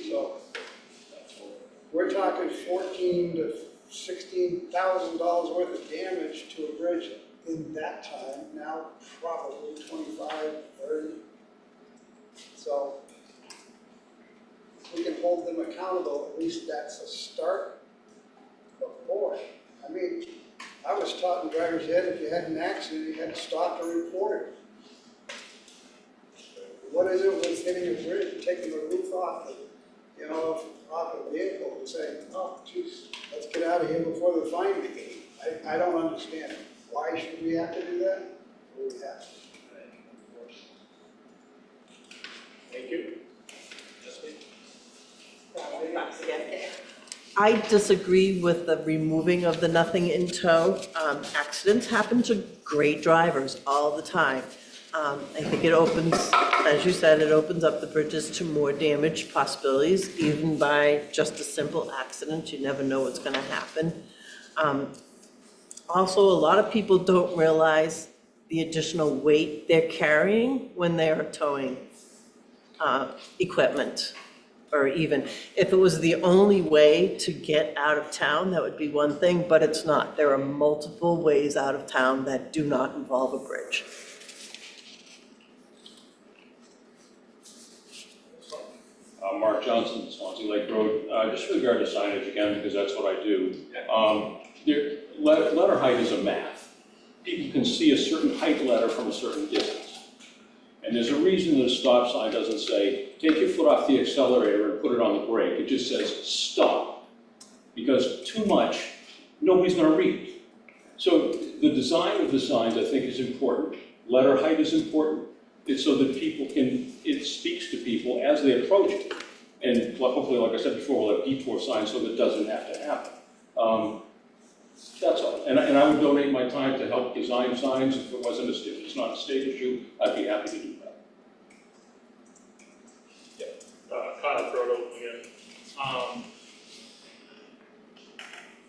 So we're talking $14,000 to $16,000 worth of damage to a bridge in that time, now probably 25, 30. So if we can hold them accountable, at least that's a start. But boy, I mean, I was taught in driver's ed, if you had an accident, you had to stop to report it. What is it with hitting a bridge, taking the roof off, off a vehicle and saying, oh, geez, let's get out of here before the fine begins? I don't understand it. Why should we have to do that? Well, we have to. Thank you. I disagree with the removing of the nothing in tow. Accidents happen to great drivers all the time. I think it opens, as you said, it opens up the bridges to more damage possibilities, even by just a simple accident. You never know what's going to happen. Also, a lot of people don't realize the additional weight they're carrying when they're towing equipment. Or even if it was the only way to get out of town, that would be one thing, but it's not. There are multiple ways out of town that do not involve a bridge. Mark Johnson, Swanzey Lake Road. Just with regard to signage again, because that's what I do. Letter height is a math. People can see a certain height letter from a certain distance. And there's a reason that a stop sign doesn't say, take your foot off the accelerator and put it on the brake. It just says, stop. Because too much, nobody's going to read. So the design of the signs, I think, is important. Letter height is important. It's so that people can, it speaks to people as they approach it. And hopefully, like I said before, we'll have detour signs so that it doesn't have to happen. That's all. And I would donate my time to help design signs. If it's not a state issue, I'd be happy to do that. Kyle Proto again.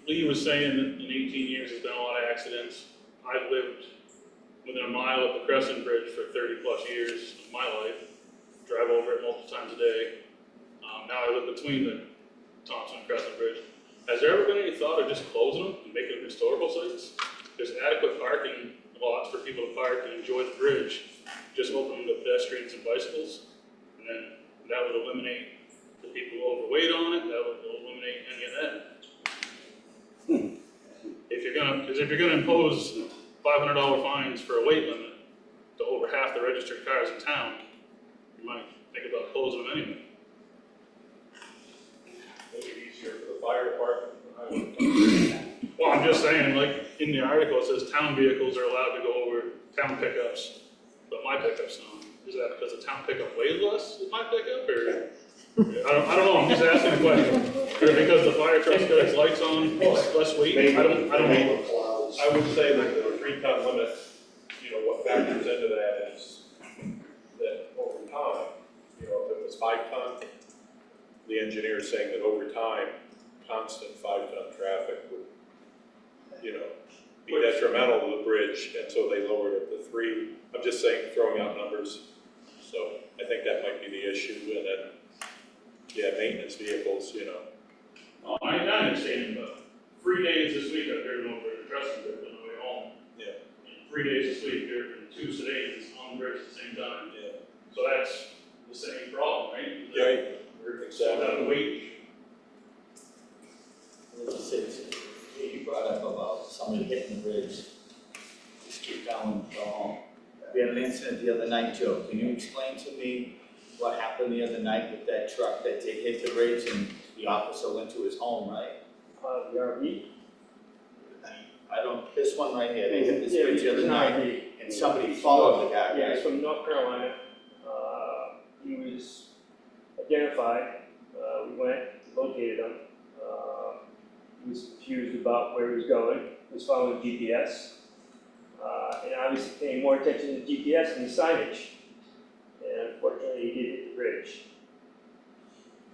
Lee was saying that in 18 years there's been a lot of accidents. I've lived within a mile of the Crescent Bridge for 30 plus years of my life. Drive over it multiple times a day. Now I live between the Thompson and Crescent Bridge. Has there ever been any thought of just closing them and making them historical sites? There's adequate parking lots for people to park and enjoy the bridge. Just open them to pedestrians and bicycles, and then that would eliminate the people overweight on it. That would eliminate any of that. Because if you're gonna impose $500 fines for a weight limit to over half the registered cars in town, you might think about closing them anyway. Make it easier for the fire department. Well, I'm just saying, like, in the article, it says town vehicles are allowed to go over town pickups, but my pickup's not. Is that because the town pickup weighs less than my pickup, or? I don't know, I'm just asking a question. Or because the fire truck's got its lights on, it's less weight? I don't know. I would say that the 3-ton limit, what factors into that is that over time, if it was 5-ton, the engineer is saying that over time, constant 5-ton traffic would, be detrimental to the bridge, and so they lowered it to 3. I'm just saying, throwing out numbers. So I think that might be the issue, and then, maintenance vehicles, Oh, I understand, but 3 days this week I've driven over the Crescent Bridge on the way home. Yeah. And 3 days this week, driven 2 sedations on the bridge at the same time. Yeah. So that's the same problem, right? Yeah, exactly. Without weight. You brought up about somebody hitting the bridge. Just keep going, go home. We had an incident the other night, Joe. Can you explain to me what happened the other night with that truck that did hit the bridge and the officer went to his home, right? The RV? This one right here, they hit this bridge the other night and somebody followed the guy, Yeah, right? he's from North Carolina. He was identified. We went, located him. He was confused about where he was going. He was following GPS. And obviously paying more attention to GPS than the signage. And unfortunately, he did hit the bridge.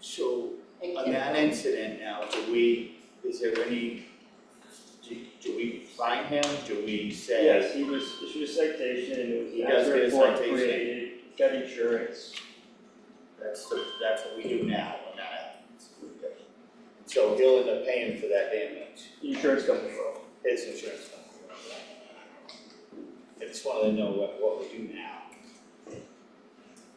So, on that incident now, is there any, do we fine him? Do we say? Yes, he was issued a citation and it was He an does get a report citation. created, got insurance. That's what we do now when that happens. So he'll end up paying for that damage. The insurance company will. His insurance company. I just wanted to know what we do now.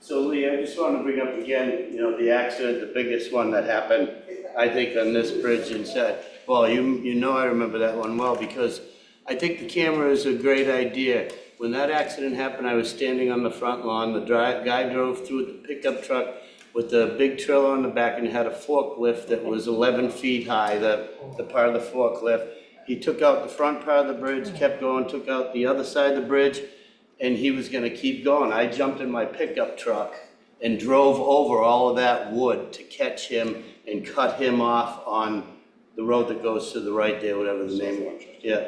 So Lee, I just want to bring up again, the accident, the biggest one that happened, I think on this bridge and said, well, I remember that one well, because I think the camera is a great idea. When that accident happened, I was standing on the front lawn, the guy drove through the pickup truck with the big trailer on the back and had a forklift that was 11 feet high, the part of the forklift. He took out the front part of the bridge, kept going, took out the other side of the bridge, and he was gonna keep going. I jumped in my pickup truck and drove over all of that wood to catch him and cut him off on the road that goes to the right there, whatever the name was. Yeah,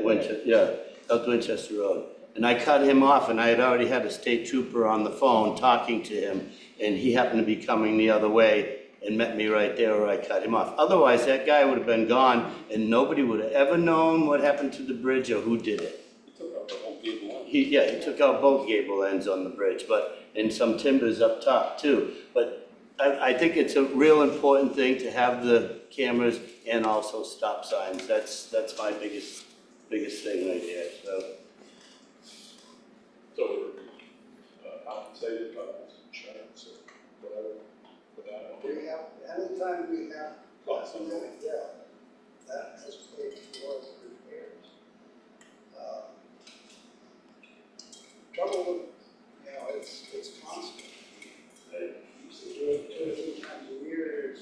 South Winchester Road. And I cut him off, and I had already had a state trooper on the phone talking to him, and he happened to be coming the other way and met me right there where I cut him off. Otherwise, that guy would have been gone, and nobody would have ever known what happened to the bridge or who did it. He took out the whole gable end. He took out both gable ends on the bridge, and some timbers up top too. But I think it's a real important thing to have the cameras and also stop signs. That's my biggest thing right there, so. So, compensated by insurance or whatever for that. We have, anytime we have, Lots of that has paid for the repairs. Trouble with, it's constant. I used to do it 2 or 3 times a year.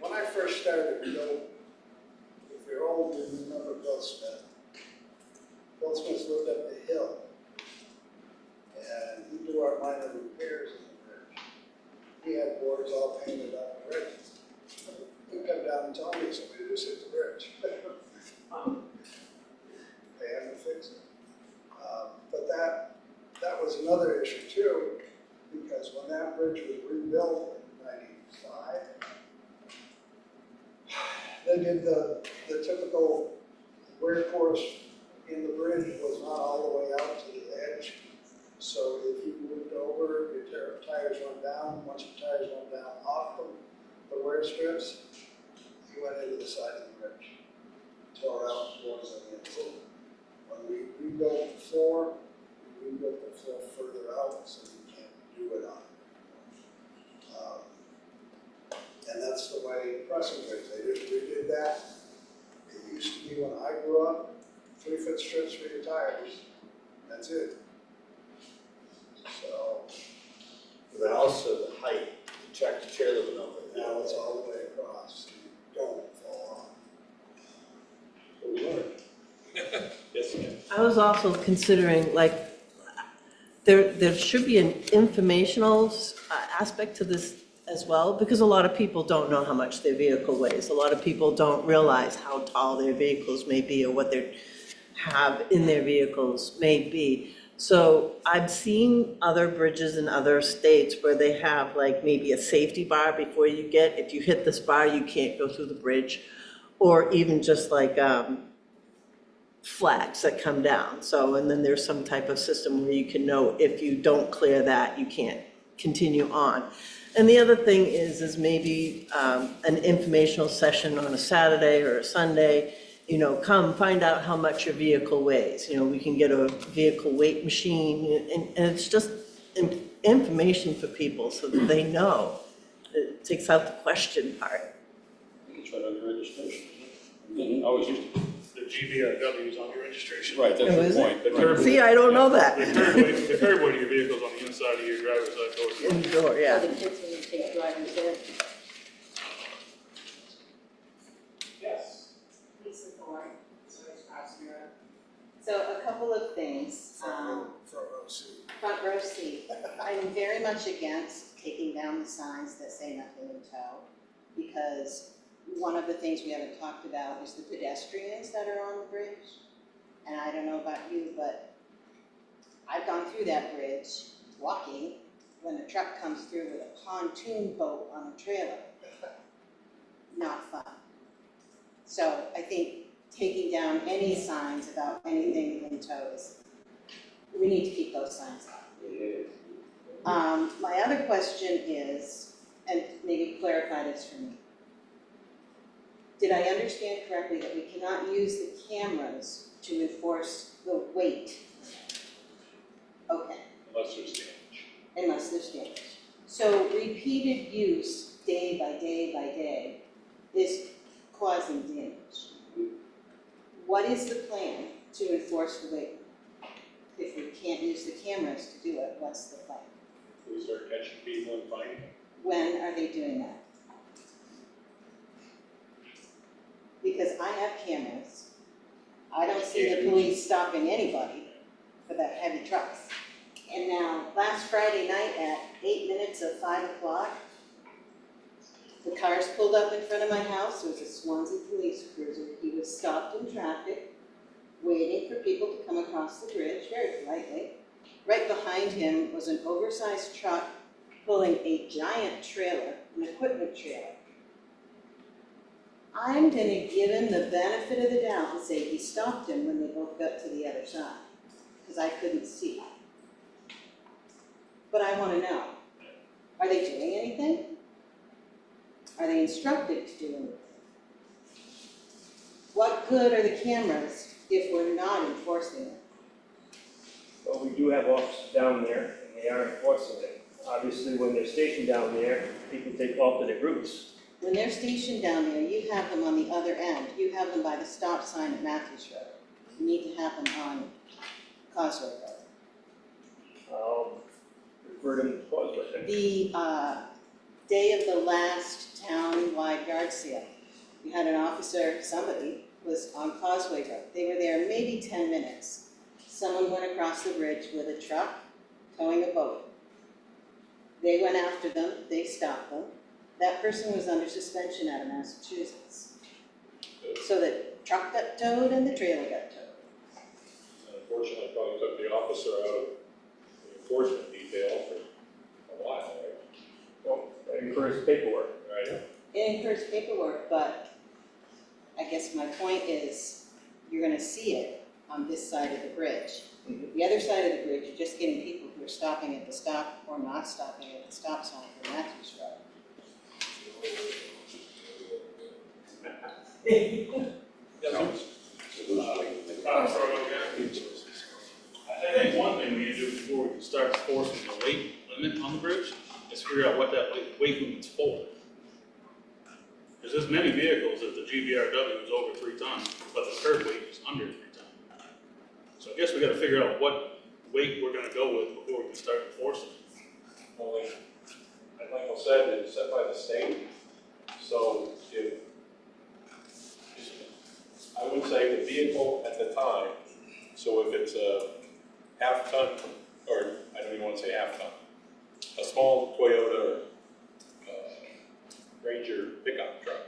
When I first started, if you're old, you remember Bill Smith. Bill Smith lived up the hill. And he'd do our minor repairs in the bridge. He had boards all painted on the bridge. He'd come down and tell me, somebody just hit the bridge. Pay him to fix it. But that was another issue too, because when that bridge was rebuilt in '95, they did the typical wear course in the bridge was not all the way out to the edge. So if you moved over, your tires went down. Once your tires went down off the wear strips, you went into the side of the bridge, tore out boards on the inside. When we rebuilt the floor, we rebuilt the floor further out so you can't do it on it. And that's the way pressing bridge, they just redid that. It used to be when I grew up, 3-foot strips for your tires, that's it. So. But also the height, the tractor trailer went over. Now it's all the way across, so you don't fall off. So we learned. Yes, ma'am. I was also considering, like, there should be an informational aspect to this as well, because a lot of people don't know how much their vehicle weighs. A lot of people don't realize how tall their vehicles may be or what they have in their vehicles may be. So I've seen other bridges in other states where they have like maybe a safety bar before you get, if you hit this bar, you can't go through the bridge, or even just like flags that come down. So, and then there's some type of system where you can know if you don't clear that, you can't continue on. And the other thing is maybe an informational session on a Saturday or a Sunday, you know, come find out how much your vehicle weighs. You know, we can get a vehicle weight machine, and it's just information for people so that they know. It takes out the question part. It's right on your registration. Always used to. The GVRW is on your registration. Right, that's Oh, the is point. it? The curb- See, I don't know that. The curb weight of your vehicle is on the inside of your driver's side door. In the door, yeah. So the kids when you take drivers in. Yes. Lisa Thorne, Service Crossing Road. So a couple of things. Front row seat. Front row seat. I'm very much against taking down the signs that say nothing in tow, because one of the things we haven't talked about is the pedestrians that are on the bridge. And I don't know about you, but I've gone through that bridge walking when a truck comes through with a pontoon boat on a trailer. Not fun. So I think taking down any signs about anything in tow is, we need to keep those signs up. My other question is, and maybe clarify this for me. Did I understand correctly that we cannot use the cameras to enforce the weight? Okay, Unless there's damage. unless there's damage. So repeated use day by day by day is causing damage. What is the plan to enforce the weight? If we can't use the cameras to do it, what's the plan? We start catching people and finding them. When are they doing that? Because I have cameras. I don't see the police stopping anybody for the heavy trucks. And now, last Friday night at 8 minutes of 5 o'clock, the cars pulled up in front of my house. It was a Swanzey police cruiser. He was stopped in traffic, waiting for people to come across the bridge, very politely. Right behind him was an oversized truck pulling a giant trailer, an equipment trailer. I'm gonna give him the benefit of the doubt and say he stopped him when they both got to the other side, because I couldn't see. But I wanna know, are they doing anything? Are they instructed to do anything? What good are the cameras if we're not enforcing it? Well, we do have officers down there, and they are enforcing it. Obviously, when they're stationed down there, people take alternate routes. When they're stationed down there, you have them on the other end. You have them by the stop sign at Matthews Road. You need to have them on Causeway Road. I'll refer them to Causeway. The day of the last town-wide yard sale, you had an officer, somebody, was on Causeway Road. They were there maybe 10 minutes. Someone went across the bridge with a truck towing a boat. They went after them, they stopped them. That person was under suspension out of Massachusetts. So the truck got towed and the trailer got towed. Unfortunately, probably took the officer out of the enforcement detail for a while, right? Well, that incurs paperwork. Right. It incurs paperwork, but I guess my point is, you're gonna see it on this side of the bridge. The other side of the bridge, you're just getting people who are stopping at the stop or not stopping at the stop sign for Matthews Road. I think one thing we need to do before we can start enforcing the weight limit on the bridge is figure out what that weight limit's for. Because there's many vehicles that the GVRW is over 3 tons, but the curb weight is under 3 tons. So I guess we gotta figure out what weight we're gonna go with before we can start enforcing. Only, like Michael said, it's set by the state. So if, I would say the vehicle at the time, so if it's a half ton, or I don't even want to say half ton, a small Toyota Ranger pickup truck,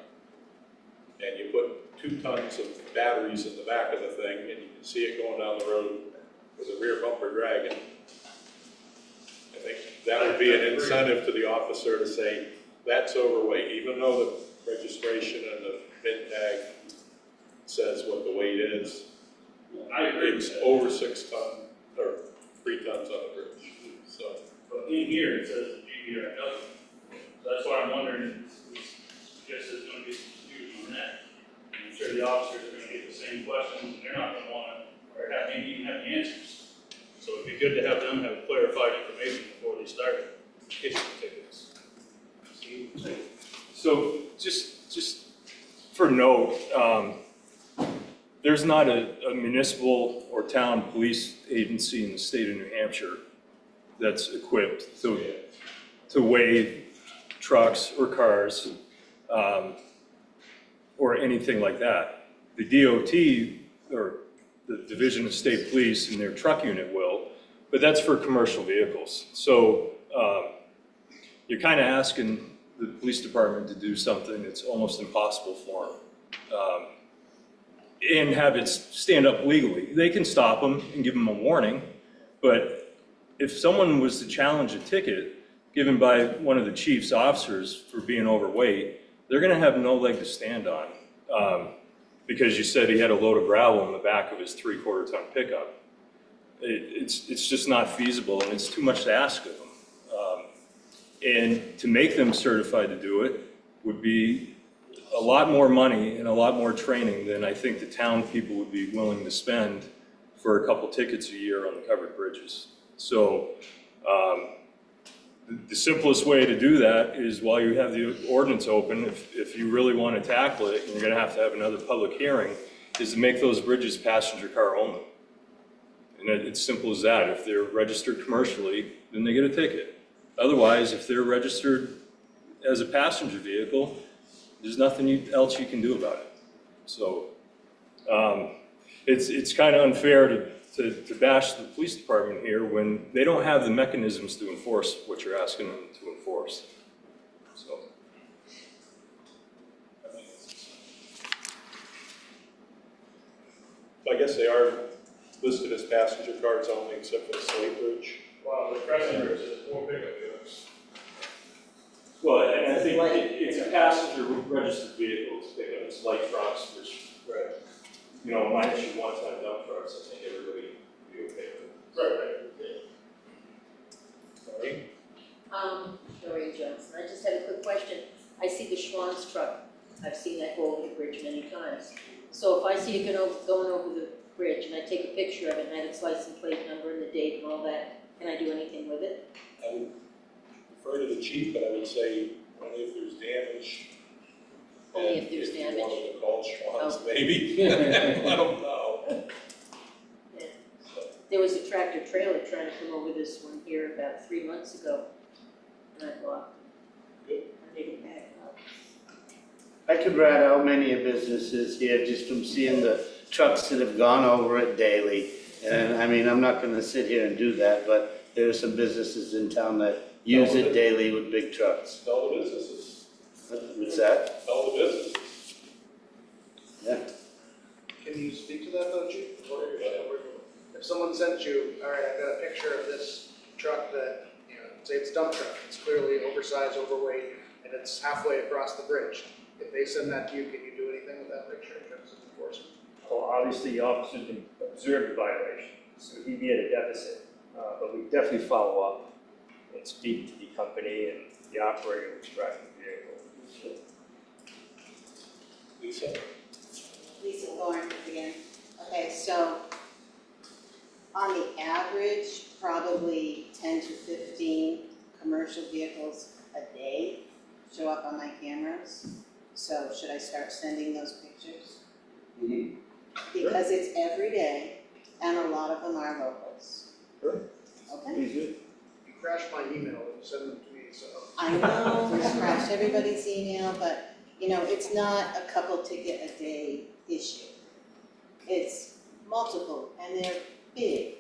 and you put 2 tons of batteries in the back of the thing, and you can see it going down the road with a rear bumper dragging, I think that would be an incentive to the officer to say, that's overweight, even though the registration and the VIN tag says what the weight is. I agree with It's that. Over 6 tons, or 3 tons on the bridge, so. But in here, it says GVRW. So that's why I'm wondering, just there's gonna be some confusion on that. I'm sure the officers are gonna get the same questions, and they're not gonna wanna, or maybe even have the answers. So it'd be good to have them have clarified information before they start issuing tickets. So just for note, there's not a municipal or town police agency in the state of New Hampshire that's equipped to weigh trucks or cars, or anything like that. The DOT, or the Division of State Police and their truck unit will, but that's for commercial vehicles. So you're kind of asking the police department to do something that's almost impossible for them. And have it stand up legally. They can stop them and give them a warning, but if someone was to challenge a ticket given by one of the chief's officers for being overweight, they're gonna have no leg to stand on. Because you said he had a load of gravel in the back of his 3/4 ton pickup. It's just not feasible, and it's too much to ask of them. And to make them certified to do it would be a lot more money and a lot more training than I think the town people would be willing to spend for a couple tickets a year on the covered bridges. So the simplest way to do that is while you have the ordinance open, if you really want to tackle it, and you're gonna have to have another public hearing, is to make those bridges passenger car only. And it's simple as that. If they're registered commercially, then they get a ticket. Otherwise, if they're registered as a passenger vehicle, there's nothing else you can do about it. So it's kind of unfair to bash the police department here when they don't have the mechanisms to enforce what you're asking them to enforce. So. I guess they are listed as passenger cars only except for the Slate Bridge. Well, the Crescent Bridge is 4 pickup trucks. Well, and I think it's a passenger registered vehicle, it's light trucks, which, you know, minus your one-ton dump trucks, I think everybody would be okay with. Noreen Johnson, I just had a quick question. I see the Schwann's truck, I've seen that go over the bridge many times. So if I see it going over the bridge and I take a picture of it and I have its license plate number and the date and all that, can I do anything with it? I would refer to the chief, but I would say only if there's damage. Only if there's damage? If you wanted to call Schwann's, Oh. maybe. I don't know. Yeah. There was a tractor trailer trying to come over this one here about 3 months ago, and I blocked it. I made it back up. I could rat out many of businesses here just from seeing the trucks that have gone over it daily. And I mean, I'm not gonna sit here and do that, but there are some businesses in town that use it daily with big trucks. Tell the businesses, What's that? tell the businesses. Yeah. Can you speak to that though, Chief? If someone sent you, all right, I've got a picture of this truck that, you know, say it's a dump truck, it's clearly oversized, overweight, and it's halfway across the bridge. If they send that to you, can you do anything with that picture in terms of enforcement? Well, obviously, the officer can observe the violation, so he'd be at a deficit. But we definitely follow up and speak to the company and the operator who's driving the vehicle. Lisa? Lisa Thorne again. Okay, so on the average, probably 10 to 15 commercial vehicles a day show up on my cameras. So should I start sending those pictures? Mhm. Because it's every day and a lot of them are locals. Sure. Okay? Please do. You crashed my email and send them to me, so. I know, I crashed everybody's email, but you know, it's not a couple ticket a day issue. It's multiple and they're big,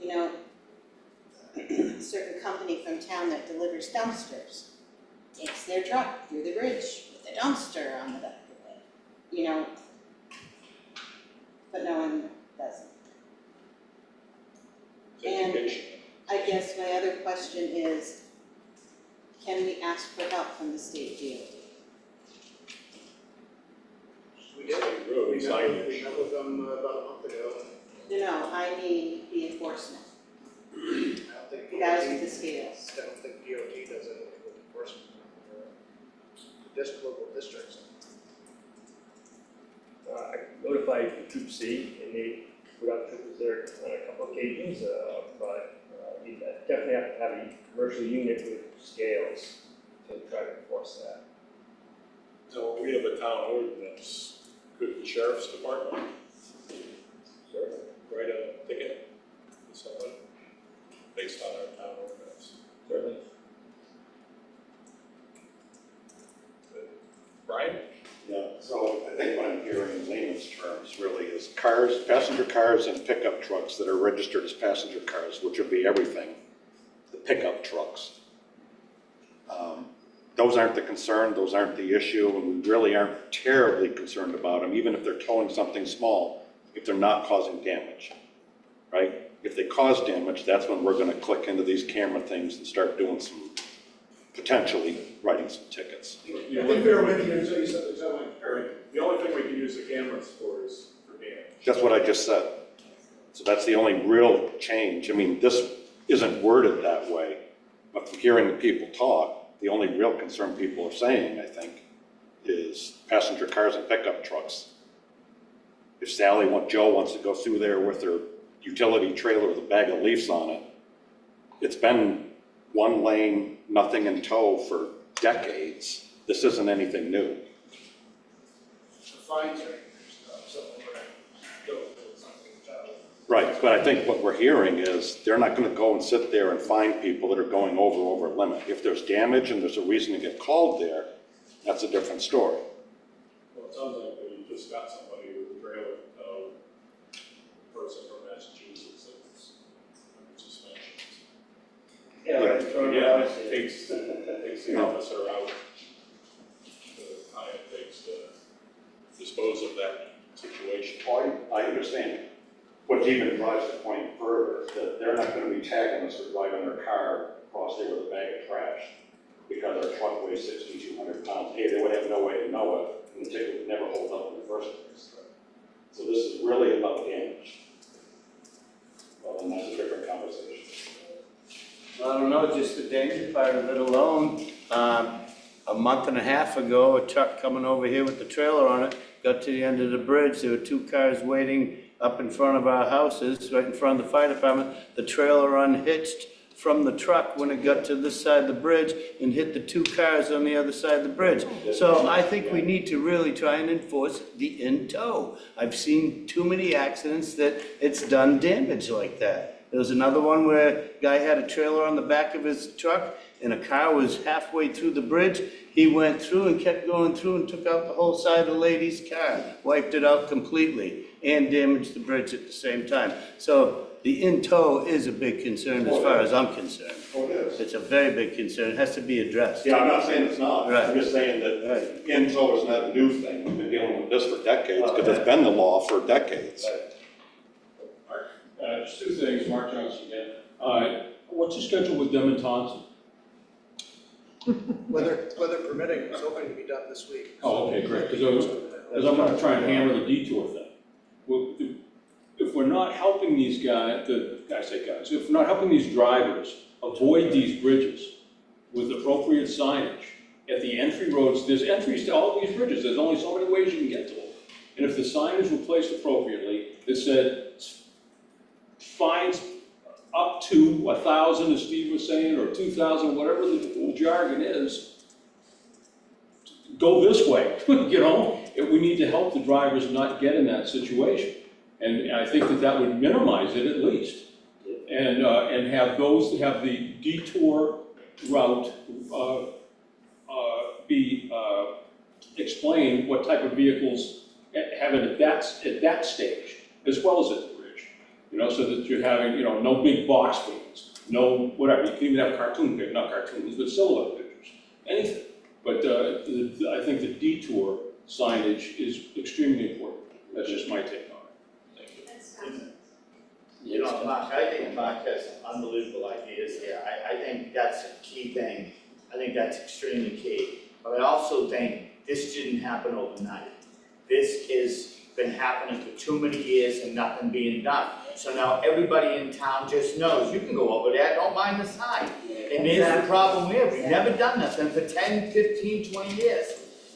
you know. A certain company from town that delivers dumpsters takes their truck through the bridge with a dumpster on the back of it, you know. But no one doesn't. And I guess my other question is, can we ask for help from the state DOT? We did. Road We signage. met with them about a month ago. No, I mean the enforcement, I don't think the guys with DOT the scales. I don't think DOT does it with enforcement. Local districts. I notified the Troop C, and they put out troopers there on a couple occasions, but you definitely have to have a commercial unit with scales to try to enforce that. So we have a town ordinance, could the sheriff's department write a ticket to someone based on our town ordinance? Certainly. Brian? Yeah, so I think what I'm hearing in layman's terms really is cars, passenger cars and pickup trucks that are registered as passenger cars, which would be everything, the pickup trucks. Those aren't the concern, those aren't the issue, and we really aren't terribly concerned about them, even if they're towing something small, if they're not causing damage, right? If they cause damage, that's when we're gonna click into these camera things and start doing some, potentially writing some tickets. I think they were with you until you said the towing. The only thing we can use the cameras for is for damage. That's what I just said. So that's the only real change. I mean, this isn't worded that way, but from hearing the people talk, the only real concern people are saying, I think, is passenger cars and pickup trucks. If Joe wants to go through there with her utility trailer with a bag of leaves on it, it's been one lane, nothing in tow for decades. This isn't anything new. The fines are, so we're going to do something about it. Right, but I think what we're hearing is they're not gonna go and sit there and find people that are going over limit. If there's damage and there's a reason to get called there, that's a different story. Well, it sounds like we just got somebody with a trailer, person from Massachusetts that's under suspension. Yeah, right in front of the Yeah, house. takes the officer out. The client takes to dispose of that situation. I understand. What even drives the point further is that they're not gonna be tagging us for driving their car across there with a bag of trash because our truck weighs 6,200 pounds. Hey, they would have no way to know it, and the ticket would never hold up in the first place. So this is really about damage. Well, then that's a different conversation. I don't know, just the danger part of it alone. A month and a half ago, a truck coming over here with the trailer on it, got to the end of the bridge, there were two cars waiting up in front of our houses, right in front of the fire department. The trailer unhitched from the truck when it got to this side of the bridge and hit the two cars on the other side of the bridge. So I think we need to really try and enforce the in tow. I've seen too many accidents that it's done damage like that. There was another one where a guy had a trailer on the back of his truck and a car was halfway through the bridge. He went through and kept going through and took out the whole side of the lady's car, wiped it out completely, and damaged the bridge at the same time. So the in tow is a big concern as far as I'm concerned. Oh, it is. It's a very big concern, it has to be addressed. Yeah, I'm not saying it's not. Right. I'm just saying that info is not a new thing. We've been dealing with this for decades, because it's been the law for decades. Just two things, Mark Johnson again. What's the schedule with them and Thompson? Weather permitting, it's hoping to be done this week. Oh, okay, great, because I'm gonna try and hammer the detour thing. Well, if we're not helping these guys, if we're not helping these drivers avoid these bridges with appropriate signage at the entry roads, there's entries to all these bridges, there's only so many ways you can get to them. And if the signage were placed appropriately, that said fines up to 1,000, as Steve was saying, or 2,000, whatever the jargon is, go this way, you know? We need to help the drivers not get in that situation. And I think that would minimize it at least. And have the detour route be explain what type of vehicles have it at that stage, as well as at the bridge. You know, so that you're having, you know, no big box figures, no whatever. You can even have not cartoons, but silhouette pictures, anything. But I think the detour signage is extremely important. That's just my take on it. Thank you. You know, Mark, I think Mark has some unbelievable ideas here. I think that's a key thing. I think that's extremely key. But I also think this didn't happen overnight. This has been happening for too many years and nothing being done. So now everybody in town just knows, you can go over there, don't mind the sign. And there's the problem here, we've never done nothing for 10, 15, 20 years.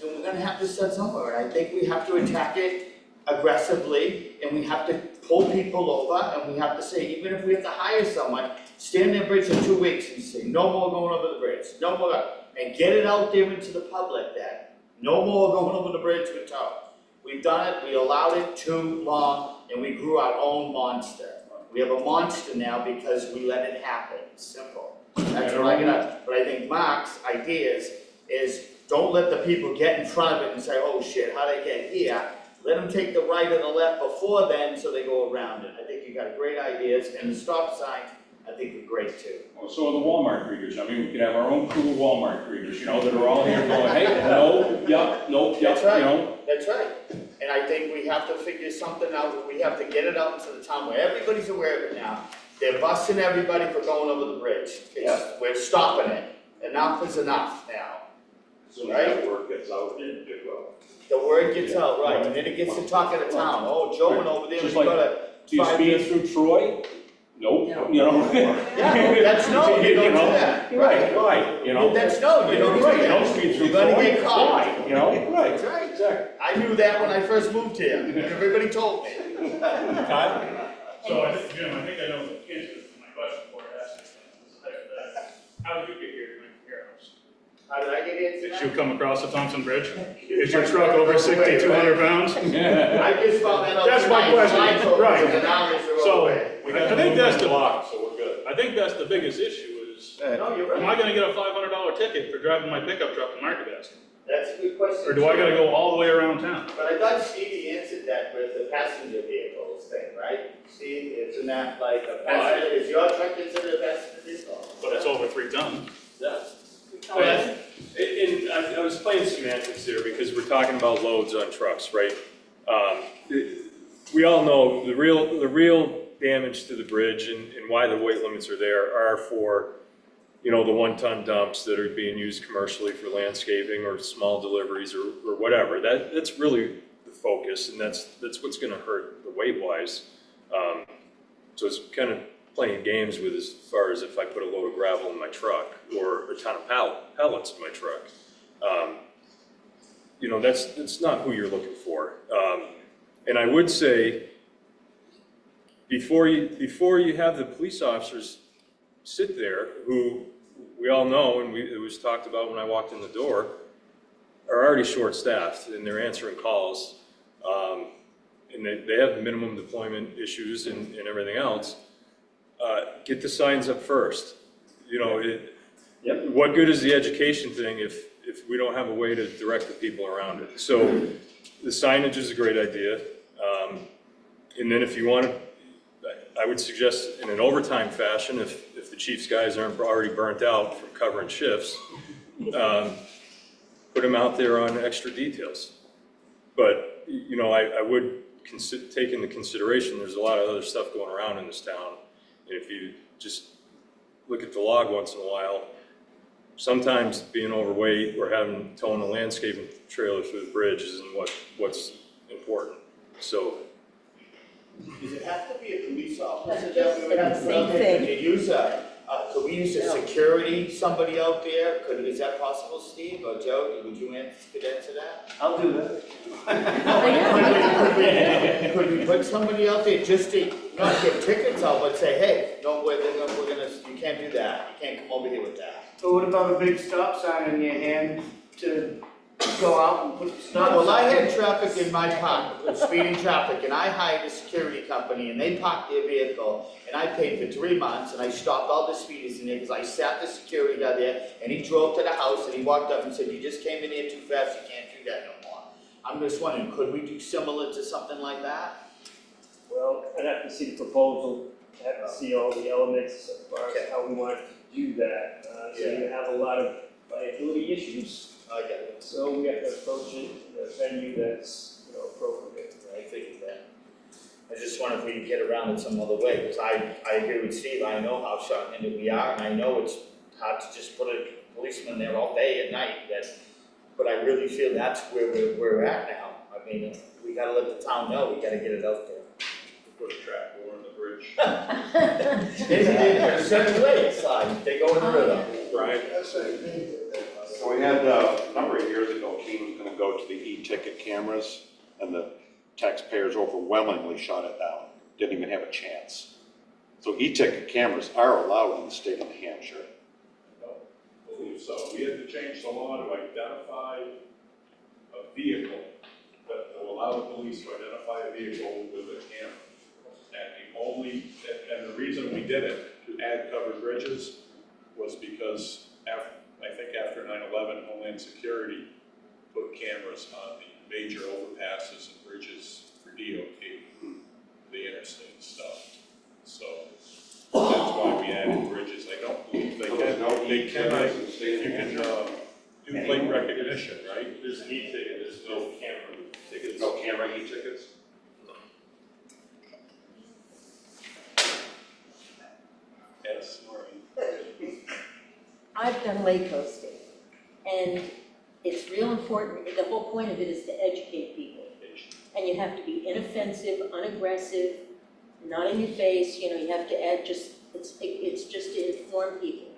And we're gonna have to start somewhere. And I think we have to attack it aggressively, and we have to pull people over, and we have to say, even if we have to hire someone, stand their bridge for 2 weeks and say, no more going over the bridge, no more, and get it out there into the public that no more going over the bridge with tow. We've done it, we allowed it too long, and we grew our own monster. We have a monster now because we let it happen, simple. That's what I got, but I think Mark's ideas is, don't let the people get in front of it and say, oh shit, how'd I get here? Let them take the right or the left before then, so they go around it. I think you got great ideas, and the stop signs, I think are great too. Well, so are the Walmart greeters. I mean, we could have our own crew of Walmart greeters, you know, that are all here going, hey, no, yup, nope, yup, That's right. you know. That's right. And I think we have to figure something out, where we have to get it out into the town where everybody's aware of it now. They're busting everybody for going over the bridge. We're stopping it. Enough is enough now. So that word gets out, and it will. The word gets out, right, and then it gets to talk of the town. Oh, Joe went over there, we Just like, got a do you speed through Troy? Nope, you know. Yeah, that's no, you don't do that. Right, you know. That's no, you don't do Right, you that. don't speed through You're gonna Troy, get caught. Why, you know, right. That's right. Exactly. I knew that when I first moved here, everybody told me. So I think, Jim, I think I know the answer to my question before I asked it. How did you get here to your house? How did I get into that? Did you come across the Thompson Bridge? Is your truck over 6,200 pounds? I just found that out. That's my tonight. question, I told right. them, and now it's the So, wrong way. I think that's the, block, so we're good. I think that's the biggest issue is, No, you're am right. I gonna get a $500 ticket for driving my pickup truck to Market Basket? That's a good question. Or do I gotta go all the way around town? But I thought Stevie answered that with the passenger vehicles thing, right? Steve, isn't that like a passenger, is your truck considered a passenger vehicle? But it's over 3 tons. Yeah. And I was playing semantics there because we're talking about loads on trucks, right? We all know the real damage to the bridge and why the weight limits are there are for, you know, the 1-ton dumps that are being used commercially for landscaping or small deliveries or whatever. That's really the focus, and that's what's going to hurt the weight-wise. So it's kind of playing games with as far as if I put a load of gravel in my truck or a ton of pellets in my truck. You know, that's not who you're looking for. And I would say, before you have the police officers sit there, who we all know, and it was talked about when I walked in the door, are already short-staffed and they're answering calls, and they have minimum deployment issues and everything else. Get the signs up first. You know, Yep. What good is the education thing if we don't have a way to direct the people around it? So the signage is a great idea. And then if you want to, I would suggest in an overtime fashion, if the chief's guys aren't already burnt out from covering shifts, put them out there on extra details. But, you know, I would take into consideration, there's a lot of other stuff going around in this town. And if you just look at the log once in a while, sometimes being overweight or towing a landscaping trailer through the bridge isn't what's important. So. Does it have to be a police officer? That's just the same thing. Could we use a security, somebody out there? Is that possible, Steve or Joe? Could you answer that? I'll do that. Could we put somebody out there just to not give tickets out, but say, hey, no, we're gonna, you can't do that. You can't come over here with that. But what about a big stop sign in your hand to go out and put the stop sign? Well, I had traffic in my park, speeding traffic, and I hired a security company, and they parked their vehicle, and I paid for 3 months, and I stopped all the speeders in there, because I sat the security guy there, and he drove to the house, and he walked up and said, you just came in here too fast, you can't do that no more. I'm just wondering, could we do similar to something like that? Well, I'd have to see the proposal, have to see all the elements as far as how we want to do that. So you have a lot of liability issues. I get it. So we have to approach it in a venue that's, you know, appropriate. I figured that. I just wonder if we could get around it some other way, because I agree with Steve, I know how short-handed we are, and I know it's hard to just put a policeman there all day and night, but I really feel that's where we're at now. I mean, we gotta let the town know, we gotta get it out there. Put a track over the bridge. There's a certain way, it's like, they go in the river. Right. So we had a number of years ago, Keene was going to go to the e-ticket cameras, and the taxpayers overwhelmingly shot it down. Didn't even have a chance. So e-ticket cameras are allowed in the state of New Hampshire. I don't believe so. We had to change the law to identify a vehicle, to allow the police to identify a vehicle with a camera. And the reason we did it, to add covered bridges, was because I think after 9/11, Homeland Security put cameras on the major overpasses and bridges for DOT, the interstate stuff. So that's why we added bridges. I don't believe you can do plate recognition, right? There's an e-ticket, there's no camera tickets. No camera e-tickets? Yes. I've done lake coasting, and it's real important, the whole point of it is to educate people. And you have to be inoffensive, unaggressive, not in your face, you know, you have to add it's just to inform people,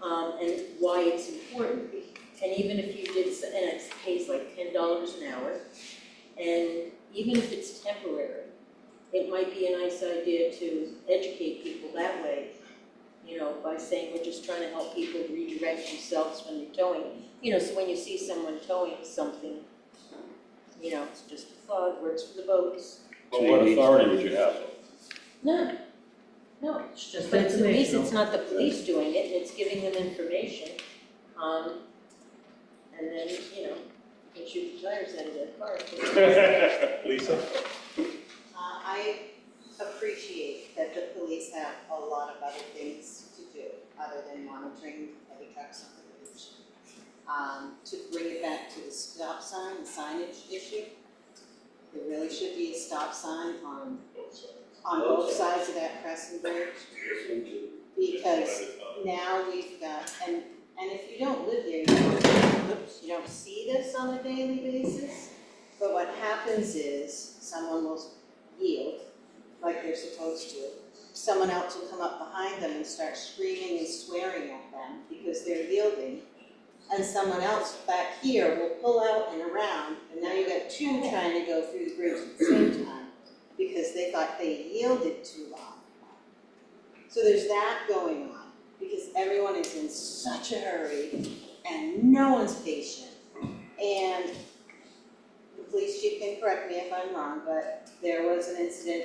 and why it's important. And even if you did, and it pays like $10 an hour, and even if it's temporary, it might be a nice idea to educate people that way. You know, by saying we're just trying to help people redirect themselves when they're towing. You know, so when you see someone towing something, you know, it's just a thought, works for the boats. Well, what authority would you have? No, it's just, but at least it's not the police doing it, it's giving them information. And then, you know, you can shoot the tires out of that car. Lisa? I appreciate that the police have a lot of other things to do, other than monitoring heavy trucks on the bridge. To bring it back to the stop sign, the signage issue, there really should be a stop sign on both sides of that Crescent Bridge. Because now we've got, and if you don't live there, you don't see this on a daily basis, but what happens is someone will yield like they're supposed to. Someone else will come up behind them and start screaming and swearing at them because they're yielding. And someone else back here will pull out and around, and now you've got two trying to go through the bridge at the same time because they thought they yielded too long. So there's that going on because everyone is in such a hurry and no one's patient. And the police chief can correct me if I'm wrong, but there was an incident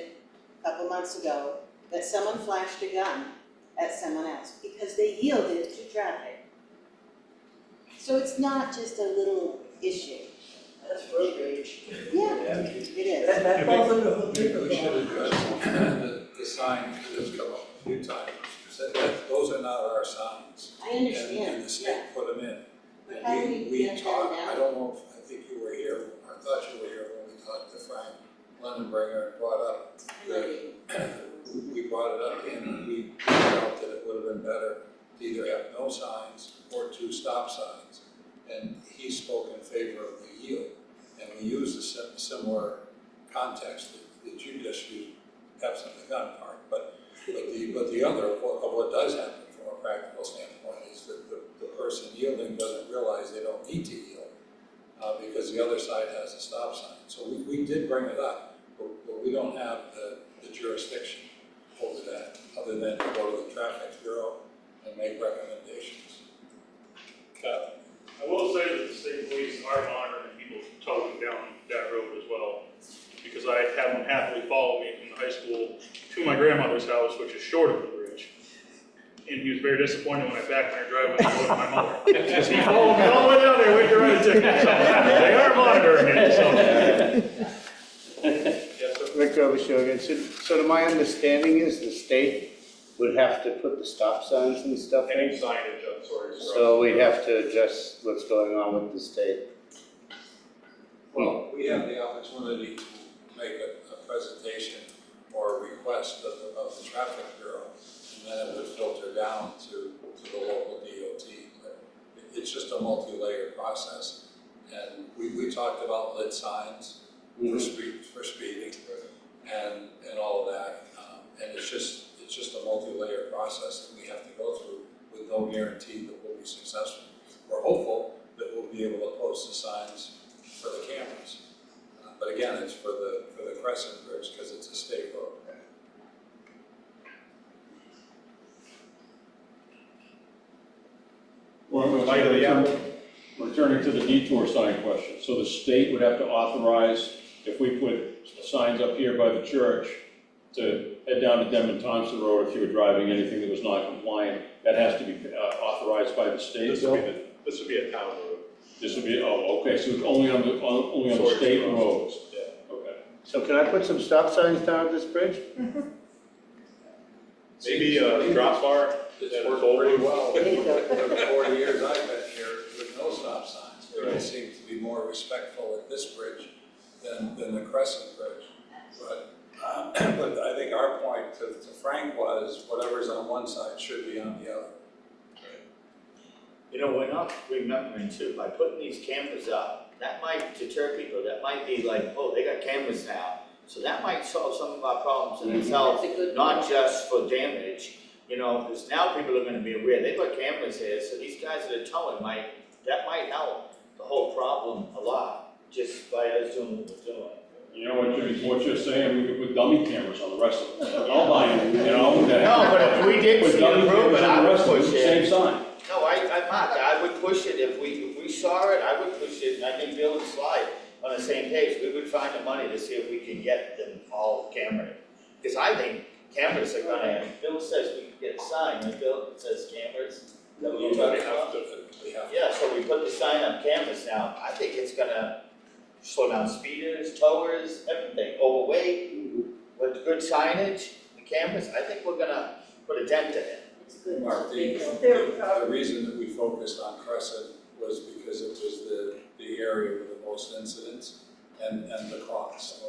a couple months ago that someone flashed a gun at someone else because they yielded to traffic. So it's not just a little issue. That's road rage. Yeah, it is. That falls under the bigger We should problem. address the sign that's come up a few times. Said that those are not our signs. I understand, And the yeah. state put them in. But how do And we we get that talked, down? I don't know if, I think you were here, I thought you were here when we talked to Frank Lendenbringer and brought up we brought it up and we felt that it would have been better to either have no signs or 2 stop signs. And he spoke in favor of the yield. And we used a similar context that you just used, absent the gun part. But the other of what does happen from a practical standpoint is that the person yielding doesn't realize they don't need to yield because the other side has a stop sign. So we did bring it up, but we don't have the jurisdiction over that, other than to go to the traffic bureau and make recommendations. I will say that the state police are monitoring people towing down that road as well, because I have them happily follow me from the high school to my grandmother's house, which is short of the bridge. And he was very disappointed when I backed in her driveway to go to my mother. Because he followed me all the way down there waiting to write a ticket. So they are monitoring it, so. Rick Robichaud again. So to my understanding is the state would have to put the stop signs and stuff in? Any signage of sorts. So we'd have to adjust what's going on with the state. Well, we have the opportunity to make a presentation or a request of the traffic bureau, and then it would filter down to the local DOT. But it's just a multi-layered process. And we talked about lit signs for speeding and all of that. And it's just a multi-layered process that we have to go through with no guarantee that we'll be successful. We're hopeful that we'll be able to post the signs for the cameras. But again, it's for the Crescent Bridge because it's a state road. Returning to the detour sign question, so the state would have to authorize, if we put signs up here by the church, to head down to Denman Thompson Road if you were driving anything that was not compliant, that has to be authorized by the state. This would be a town road. This would be, oh, okay, so it's only on the state roads. Yeah. Okay. So can I put some stop signs down at this bridge? Maybe a drop bar. It's worked pretty well. The 40 years I've been here with no stop signs. People seem to be more respectful at this bridge than the Crescent Bridge. But I think our point to Frank was whatever's on one side should be on the other. You know, we're not remembering too, by putting these cameras up, that might deter people, that might be like, oh, they got cameras now. So that might solve some of our problems in itself, not just for damage, you know, because now people are gonna be aware, they've got cameras here, so these guys that are towing that might help the whole problem a lot, just by us doing what we're doing. You know what you're saying, we could put dummy cameras on the rest of them. I'll buy them, you know. No, but if we did see dummy improvement, cameras on I the would rest of them, push it. same sign. No, Mark, I would push it, if we saw it, I would push it, and I think Bill and Sly on the same page, we would find the money to see if we can get them all camera. Because I think cameras are gonna, Bill says we can get a sign, right, Bill, that says cameras. That we Yeah, so we put the sign on cameras now, I think it's gonna slow down speeders, towers, everything, overweight, with good signage, the cameras, I think we're gonna put a dent in it. Mark, the reason that we focused on Crescent was because it was the area with the most incidents and the cost,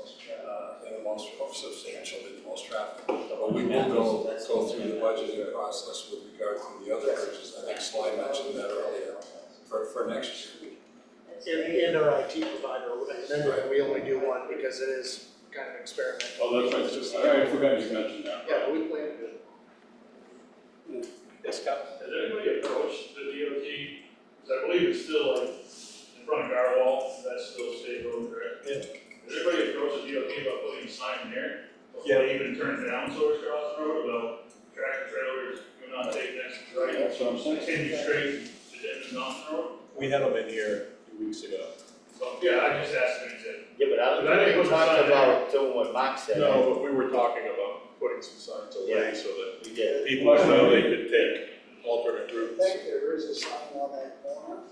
and the most substantial, and the most traffic. But we will go through the budgeting process with regard to the other bridges. I think Sly mentioned that earlier, for next year. And our IT provider, remember that we only do one because it is kind of experimental. Oh, that's right, I forgot you mentioned that. Yeah, but we plan to do it. Yes, Scott? Has anybody approached the DOT? Because I believe it's still like in front of our wall, that's still state road, correct? Yeah. Has anybody approached the DOT about putting a sign there? Before they even turn down Source Cross Road about tractor trailers do not take next right? That's what I'm saying. Continue straight to Denton Thompson Road? We had them in here a few weeks ago. So, yeah, I just asked him, he said. Yeah, but I But I don't didn't think we put the talked sign about doing what Mark said. No, but we were talking about putting some signs away Yeah. so that We did. people know they could take alternate I routes. think there is a sign on that corner.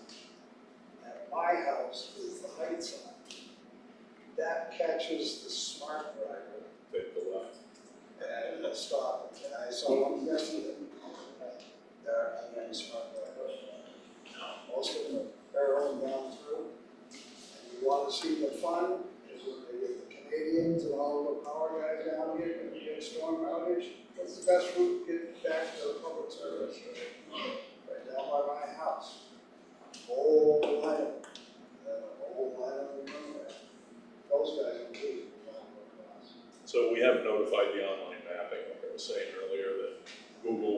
my house is the height sign. That catches the smart driver Take the left. and the stop. And I saw one yesterday. There aren't many smart drivers. Most of them are barreling down through. And you want to see the fun is when they get the Canadians and all the power guys down here, and you get a storm outage. What's the best route to get back to the public service? Right down by my house. Whole line, a whole line of them there. Those guys are key. So we have notified the online mapping, like I was saying earlier, that Google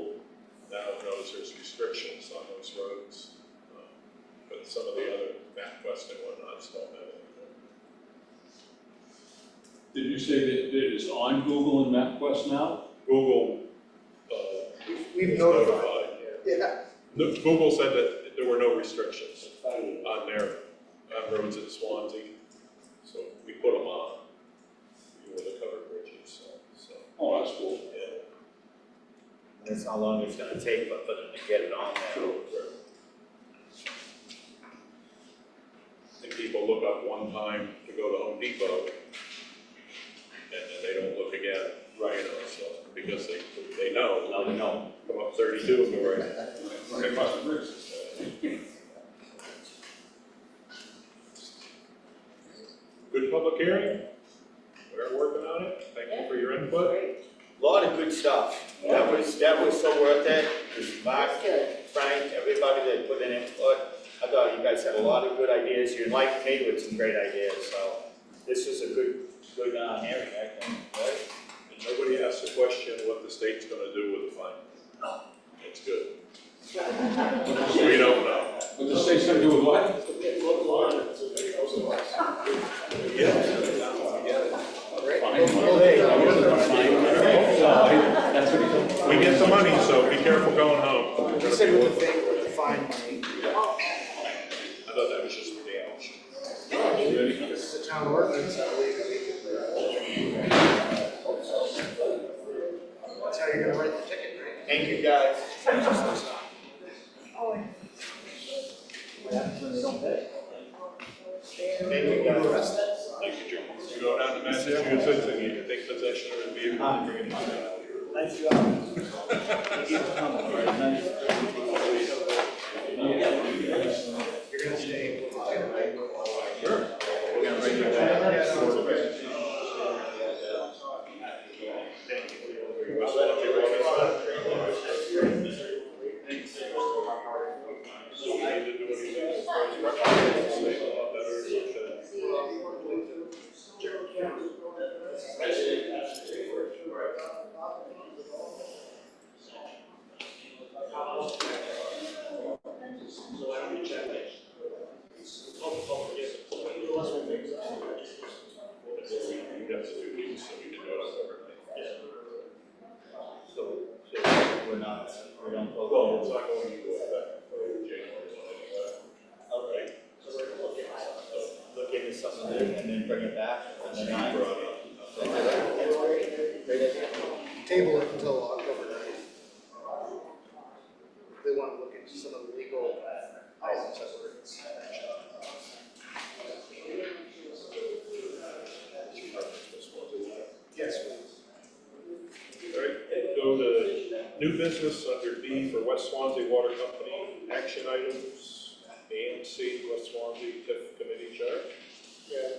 now knows there's restrictions on those roads. But some of the other MapQuest and whatnots don't have anything. Did you say that it is on Google and MapQuest now? Google, We've was notified. Yeah. Google said that there were no restrictions on their roads in Swanzey, so we put them on. With the covered bridges, so. Oh, that's cool. Yeah. That's how long it's gonna take, but for them to get it on there. And people look up one time to go to Home Depot, and then they don't look again, right, you know, so, because they know. Now they know. Come up 32 and go right across the bridge. Good public hearing, we're working on it, thank you for your input. Lot of good stuff. That was so worth it. Just Mark, Frank, everybody that put in input. I thought you guys had a lot of good ideas. You enlightened me with some great ideas, so this was a good hearing, I think, right? And nobody asked the question what the state's gonna do with the fine. No. It's good. We don't know. What the state's gonna do with what? We get the money, so be careful going home. He said with the fine money. I thought that was just for damage. This is a town ordinance, I believe. That's how you're gonna write the ticket, right? Thank you, guys. What happens when they don't pay? Thank you, guys. Thank you, Jim. You go down to Massachusetts and you take possession of the vehicle and bring it back. Nice job. Keep it coming, right? Nice. You're gonna stay. Sure. We're gonna bring you back. We don't vote. Well, it's not going into effect until January 1 anyway. Okay. Look into something new and then bring it back on the 9th. That's great. Great idea. Table it until October 9th. They want to look into some of the legal items that were mentioned. Yes, please. All right, go to new business under B for West Swansea Water Company, action items, A and C, West Swansea TIF committee chart. Yeah.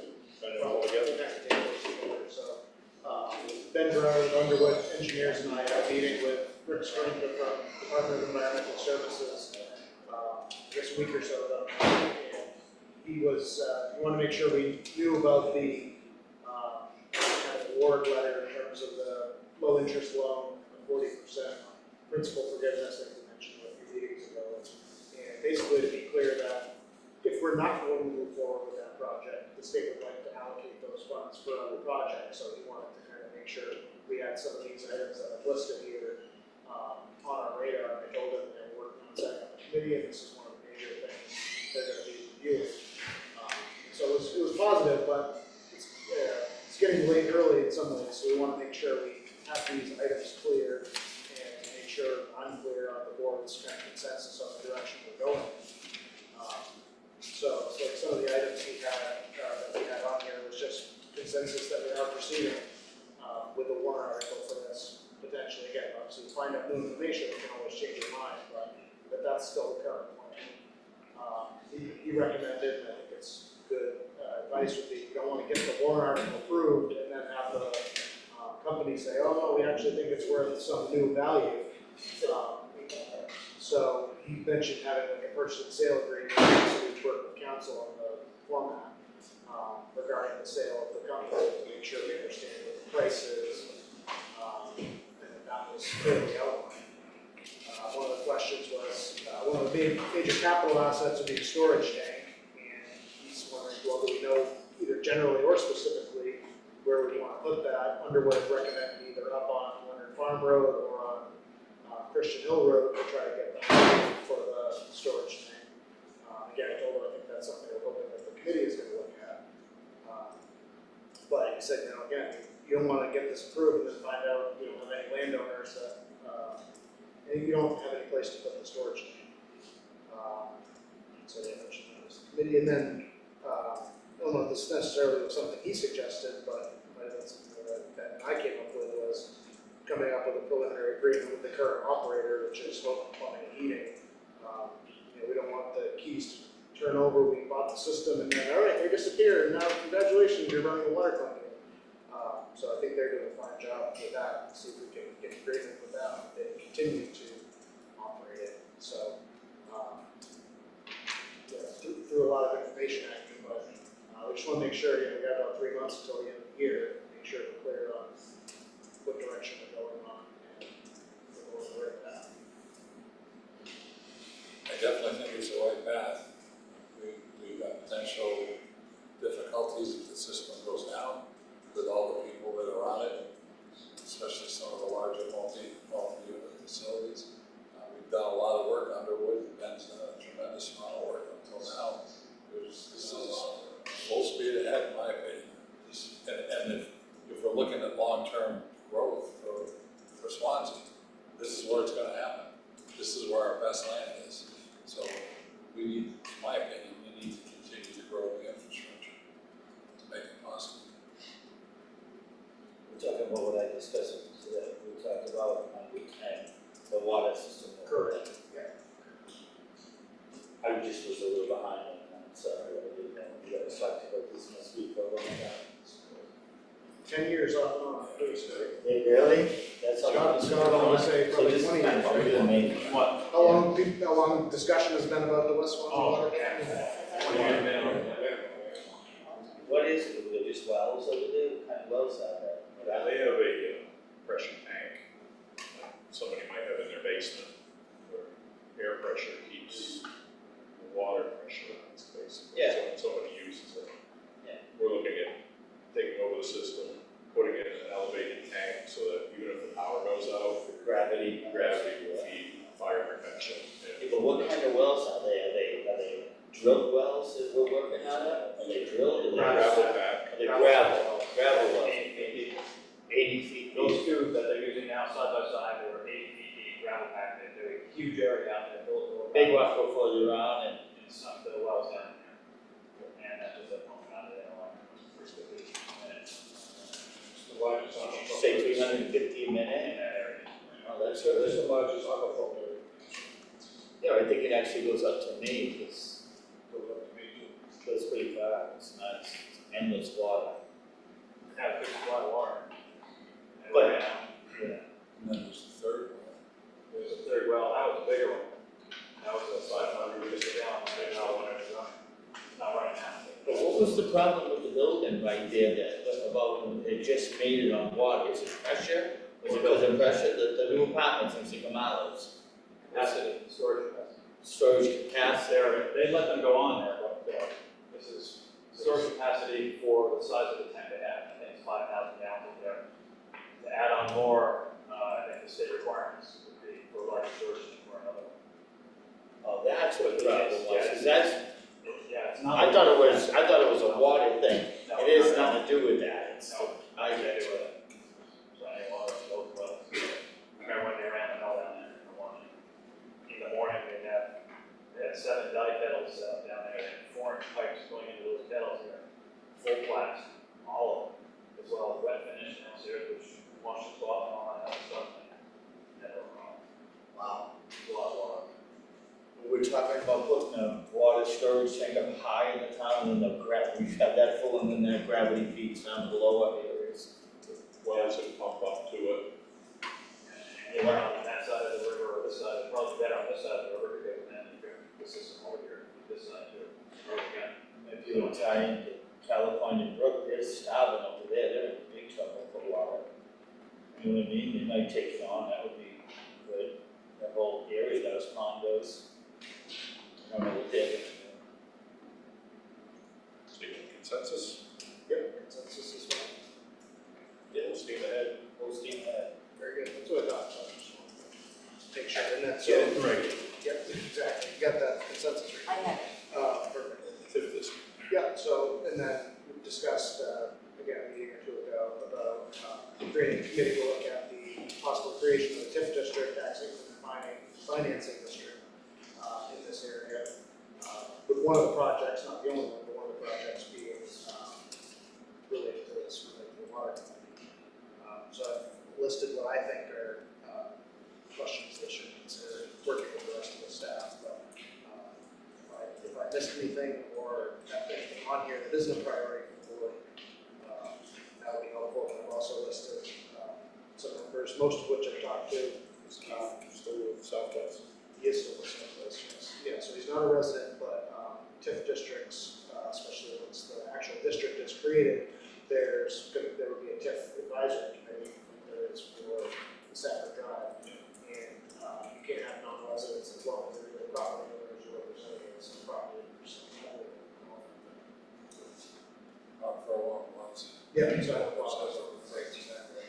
Kind of all together. Ben Gerard, Underwood Engineers, and I had a meeting with Rick Stringer from Department of Environmental Services, I guess a week or so ago. And he was, he wanted to make sure we knew about the kind of award letter in terms of the low interest loan, the 40% principal forgiveness that you mentioned a few meetings ago. And basically to be clear that if we're not going to move forward with that project, the state would like to allocate those funds for other projects. So he wanted to kind of make sure we had some of these items that are listed here on our radar. I told them they're working on setting up a committee, and this is one of the major things they're going to be reviewing. So it was positive, but it's getting late early in some ways, so we want to make sure we have these items clear and make sure I'm clear on the board's kind of consensus on the direction we're going. So it's like some of the items that we had on here was just consensus that we are proceeding with a warrant article for this, potentially. Again, obviously, to find out new information, we can always change your mind, but that's still the current plan. He recommended, and I think it's good advice would be, you don't want to get the warrant article approved and then have the company say, oh no, we actually think it's worth some new value. So he mentioned having like a purchase and sale agreement, so we work with council on the format regarding the sale of the company, to make sure we understand what the price is, and that was clearly outlined. One of the questions was, one of the major capital assets would be the storage tank, and he's wondering, well, do we know either generally or specifically where we want to put that? Underwood recommended either up on Leonard Farm Road or on Christian Hill Road to try to get the for the storage tank. Again, I told him I think that's something we're hoping that the committee is going to look at. But he said, again, you don't want to get this approved and then find out you don't have any landowners that, and you don't have any place to put the storage tank. So they mentioned that was the committee, and then I don't know if this necessarily was something he suggested, but it might have been something that I came up with was coming up with a preliminary agreement with the current operator, which is Hope Plumbing and Heating. We don't want the keys to turn over. We bought the system and then, all right, they disappeared, and now congratulations, you're running a water company. So I think they're doing a fine job with that. See if we can get agreement with them. They continue to operate it. So through a lot of information acting, but we just want to make sure we got about 3 months until the end of the year. Make sure we're clear on what direction we're going on and we're going the right path. I definitely think it's the right path. We've got potential difficulties if the system goes down with all the people that are on it, especially some of the larger multi-unit facilities. We've done a lot of work Underwood. Ben's done a tremendous amount of work until now. This is full speed ahead, in my opinion. And if we're looking at long-term growth for Swanzey, this is where it's going to happen. This is where our best land is. So we need, in my opinion, we need to continue to grow the infrastructure to make it possible. We're talking about what I discussed today. We talked about and the water system. Correct. Yeah. I just was a little behind on that. Sorry, I didn't know. You guys talked about this must be for a long time. 10 years off and on. Really? That's how long. So I want to say probably 20 years. What? How long discussion has been about the West Swansea water? What is it? Are they just wells over there? What kind of wells are there? They have a pressure tank, somebody might have in their basement, where air pressure keeps the water pressure on its basically, Yeah. so somebody uses it. Yeah. We're looking at taking over the system, putting it in an elevated tank so that even if the power goes out, Gravity. gravity will feed fire protection. Yeah, but what kind of wells are they? Are they drilled wells that we're working on? Are they drilled? Gravel pack. Are they gravel wells? 80 feet. Those two that they're using now side by side, they were 80 feet deep, gravel packed, they're a huge area out there, built. Big rock will float around and. Sunk the wells down there. And that's just a pumping out of there, first 15 minutes. The largest Did you say 350 a minute? in that area. Oh, that's good. This is the largest aquifer area. Yeah, I think it actually goes up to me, because Goes up to me too. it goes pretty far. It's not, it's endless water. Had a big supply of water. And But- ran out. Yeah. And then there's the third one. There's a third well, that was a bigger one. That was a 500, just a gallon, and now one is running. Not right now. But what was the problem with the building right there about when it just made it on water? Is it pressure? Was it because of pressure? The new apartments in Sycamores. Capacity, storage capacity. Storage capacity. They let them go on there, but this is storage capacity for the size of the tank they have. I think it's 5,000 gallons in there. To add on more, I think the state requirements would be for large storage for another one. Oh, that's what the problem was. Yes, 'Cause that's, yeah, it's not. I thought it was a water thing. No, It has no, nothing to do with that. It's, No, I nothing to get do it. with it. So anyway, those wells. I remember when they ran the mill down there in the morning. In the morning, they had 7 dye kettles down there, and 4 lay flats, all of them, as well as wet finish downstairs, which washes off and all that other stuff. Never a problem. Wow. It's a lot of water. We're talking about putting a water storage tank up high in the town and we've had that full and then that gravity feeds down below our areas. Wells and pump up to it. You went on that side of the river or this side, probably better on this side of the river because then you got the system over here, this side too. Again, If you don't tie into California Brook, they're starving over there, they're in big trouble for water. You know what I mean? They might take it on, that would be good. That whole area, those condos. I don't know what they're gonna do. Statement consensus? Yep, consensus as well. Full steam ahead. Full steam ahead. Very good, that's what I thought, so I just wanted to make sure, and that's. Get it right. Yep, exactly, you got that consensus right. I have it. Perfect. Fifth district. Yeah, so, and then we discussed, again, a meeting or two ago, about creating a committee to look at the possible creation of a TIF district, tax increment financing district in this area. With one of the projects, not the only one, but one of the projects being related to this, related to the water company. So I've listed what I think are questions they should consider working with the rest of the staff, but if I missed anything or have anything on here that isn't a priority for the board, that would be helpful. And I've also listed some members, most of which I've talked to. Still with Southwest. He is still with Swanzey, yes. Yeah, so he's not a resident, but TIF districts, especially once the actual district is created, there would be a TIF advisory committee, like there is for the Safford Drive. And you can't have non-residents as well as either property owners or representatives of property owners. Not for a long while. Yeah, exactly. Exactly.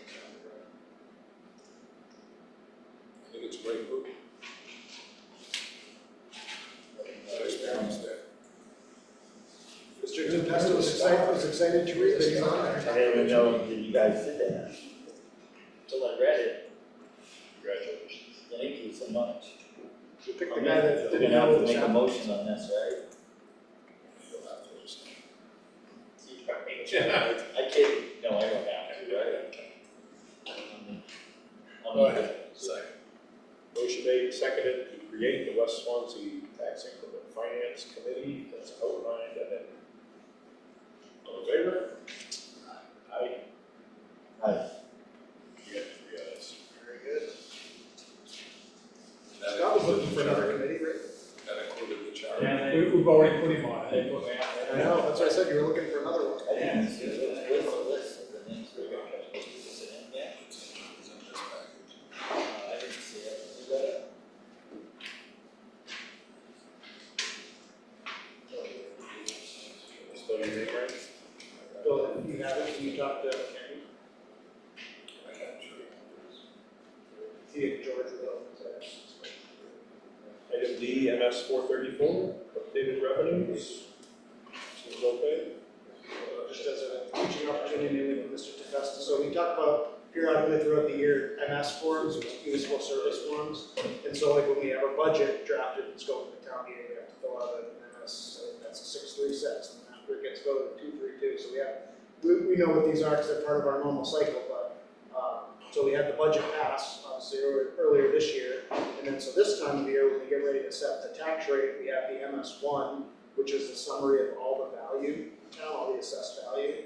I think it's a great group. Experience there. Mr. Tempesta was excited to read that he's on there. I didn't even know that you guys did that. Till I read it. Congratulations. Thank you so much. You picked the guy that We're didn't gonna know have to what was make a happening. motion on this, right? You'll have to understand. I can't, no, I don't have to, right? Go ahead. Second. Motion made, seconded to create the West Swansea Tax Increment Finance Committee as outlined ahead. All in favor? Aye. Aye. You get 3 ayes. Very good. That Scott was looking included for the another charter. committee, right? That included the charter. We've already put him on They it. put me out I there. know, that's why I said you were looking for another one. I didn't see it, where's the list of the names? Is it in there? It's in this package. I didn't see it, is that it? Spell your name right? Bill, you have it, can you talk to Kenny? I can't show you. He and George will. Item D, MS 434, updated revenues. Seems okay. Just as a teaching opportunity, mainly for Mr. Tempesta. So we talk about periodically throughout the year, MS forms, which are useful service forms. And so like when we have a budget drafted, it's going to the town meeting, we have to fill out an MS, I think that's a 636, and after it gets voted, 232. So we know what these are because they're part of our normal cycle, but so we had the budget pass, obviously, earlier this year. And then so this time of year, when we get ready to set the tax rate, we have the MS1, which is the summary of all the value, all the assessed value.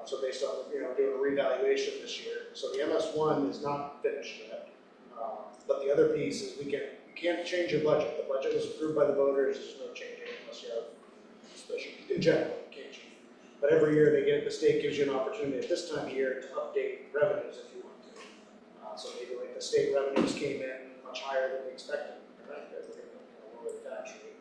So based on, doing a revaluation this year. So the MS1 is not finished yet. But the other piece is you can't change your budget. The budget was approved by the voters, there's no changing unless you have special, in general, you can't change. But every year the state gives you an opportunity at this time of year to update revenues if you want to. So maybe like the state revenues came in much higher than we expected, right? Because we're gonna lower the tax rate.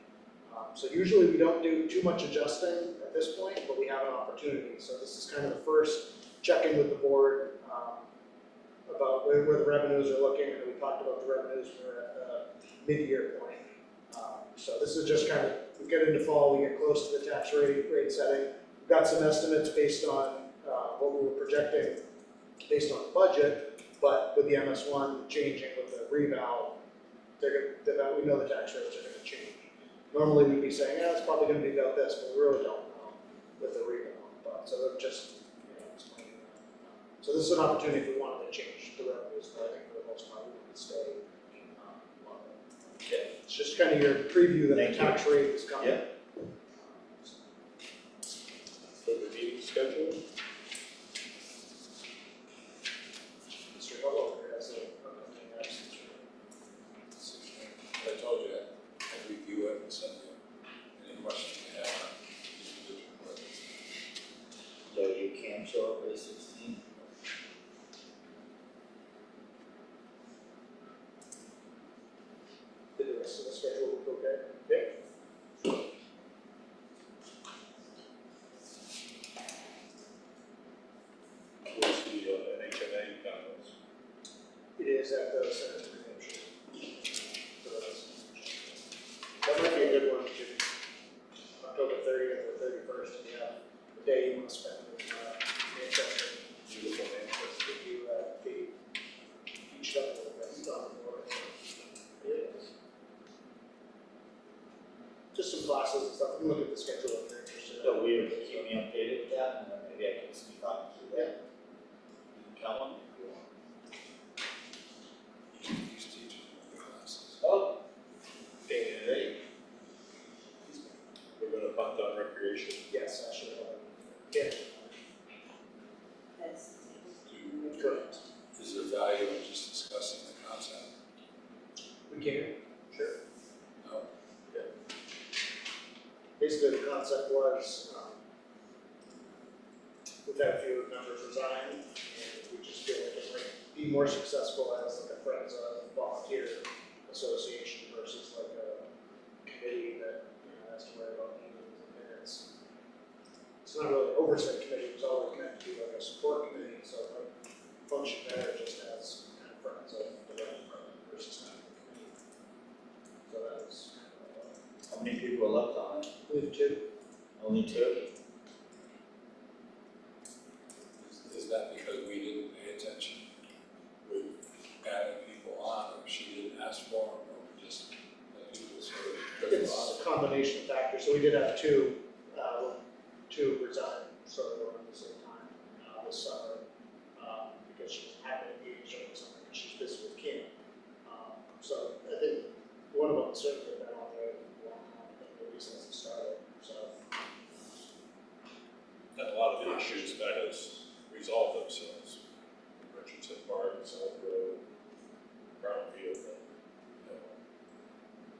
So usually we don't do too much adjusting at this point, but we have an opportunity. So this is kind of the first check-in with the board about where the revenues are looking. And we talked about the revenues when we were at the mid-year point. So this is just kind of, we get into fall, we get close to the tax rate setting. We've got some estimates based on what we were projecting based on the budget, but with the MS1 changing with the reval, we know the tax rates are going to change. Normally we'd be saying, it's probably going to be about this, but we really don't know with the reval. So they're just, explaining that. So this is an opportunity if we wanted to change the revenues, but I think for the most part, we would stay. Okay. It's just kind of your preview that the Thank you. tax rate is coming. Yeah. For the meeting schedule, Mr. Hollover has a upcoming absence. I told you, I'd review it and send you any questions you have. So you can show up for the 16th? Did the rest of the schedule look okay? Yeah. what's the NHMA conference? It is at the Center for New Hampshire. So that might be a good one, Jimmy. October 30th or 31st, and you have the day you want to spend with Manchester. Beautiful Manchester. If you be beached up a little bit, on the board. Just some classes and stuff. You can look at the schedule if you're interested. So we would keep me updated with that, and then maybe I can speak up through that. You can come on if you want. He's teaching the classes. Oh. And we're gonna punt on recreation. Yes, I should have. Yeah, correct. Is there value in just discussing the concept? We can, sure. No? Basically, the concept was, we've had a few members resign, and we just feel like it might be more successful as like a Friends volunteer association versus like a committee that, has to worry about meetings and minutes. It's not really an oversight committee, it's always meant to be like a support committee, so it might function better just as kind of Friends of the rec department versus not a committee. So that was How many people are left on it? I believe two. Only 2? Is that because we didn't pay attention with adding people on, or she didn't ask for them, or we just let people sort of drift It's on? a combination of factors, so we did have two resign, so they were at the same time, this summer, because she had an engaged over something, and she's busy with camp. So I think one of them certainly been on there a long time, I think maybe since it started, so. And a lot of the issues that has resolved themselves. Richardson Park, South Road, Brownfield.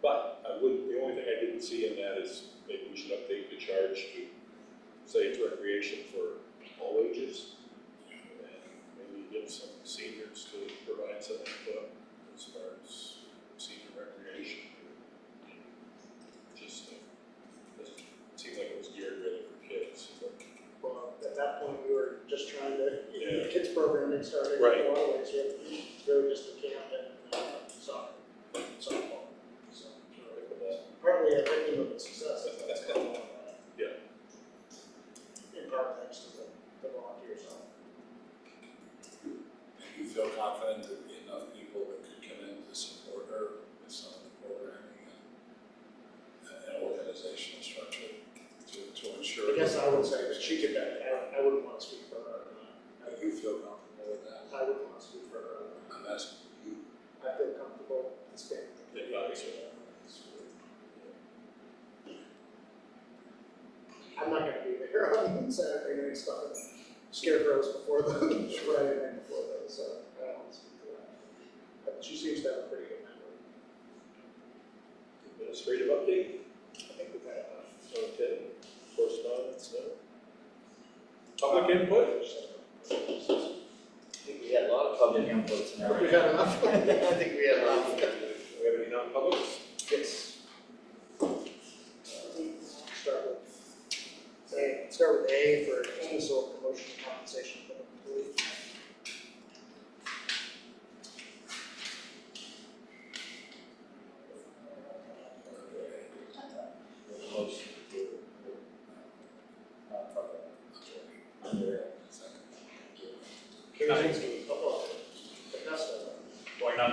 But the only thing I didn't see in that is maybe we should update the charge to say it's recreation for all ages. And maybe give some seniors to provide some input as far as senior recreation. Just, doesn't seem like it was geared really for kids. Well, at that point, we were just trying to, Yeah. kids programming started in Right. a lot of ways, really just the camp and soccer, softball. So, partly a victim of the success of that. Yeah. In part thanks to the volunteers. Do you feel confident that there'd be enough people that could come in to support her with some of the programming and organizational structure to ensure? I guess I would say that she could, I wouldn't want to speak for her. Do you feel comfortable with that? I wouldn't want to speak for her. I'm asking you. I feel comfortable standing. Yeah, obviously. I'm not gonna be there on Saturday night stuff and scarecrows before the Friday night before those, so I don't want to speak to that. But she seems to have a pretty good memory. Administrative update? I think we've had enough. Okay. Correspondence, no? Public input? I think we had a lot of public input tonight. We've had enough. I think we had enough. Do we have any non-publics? Yes. Start with A for dismissal of promotion and compensation for the employee. Motion to non-public. Under Kaczynski, Vanessa. Going on,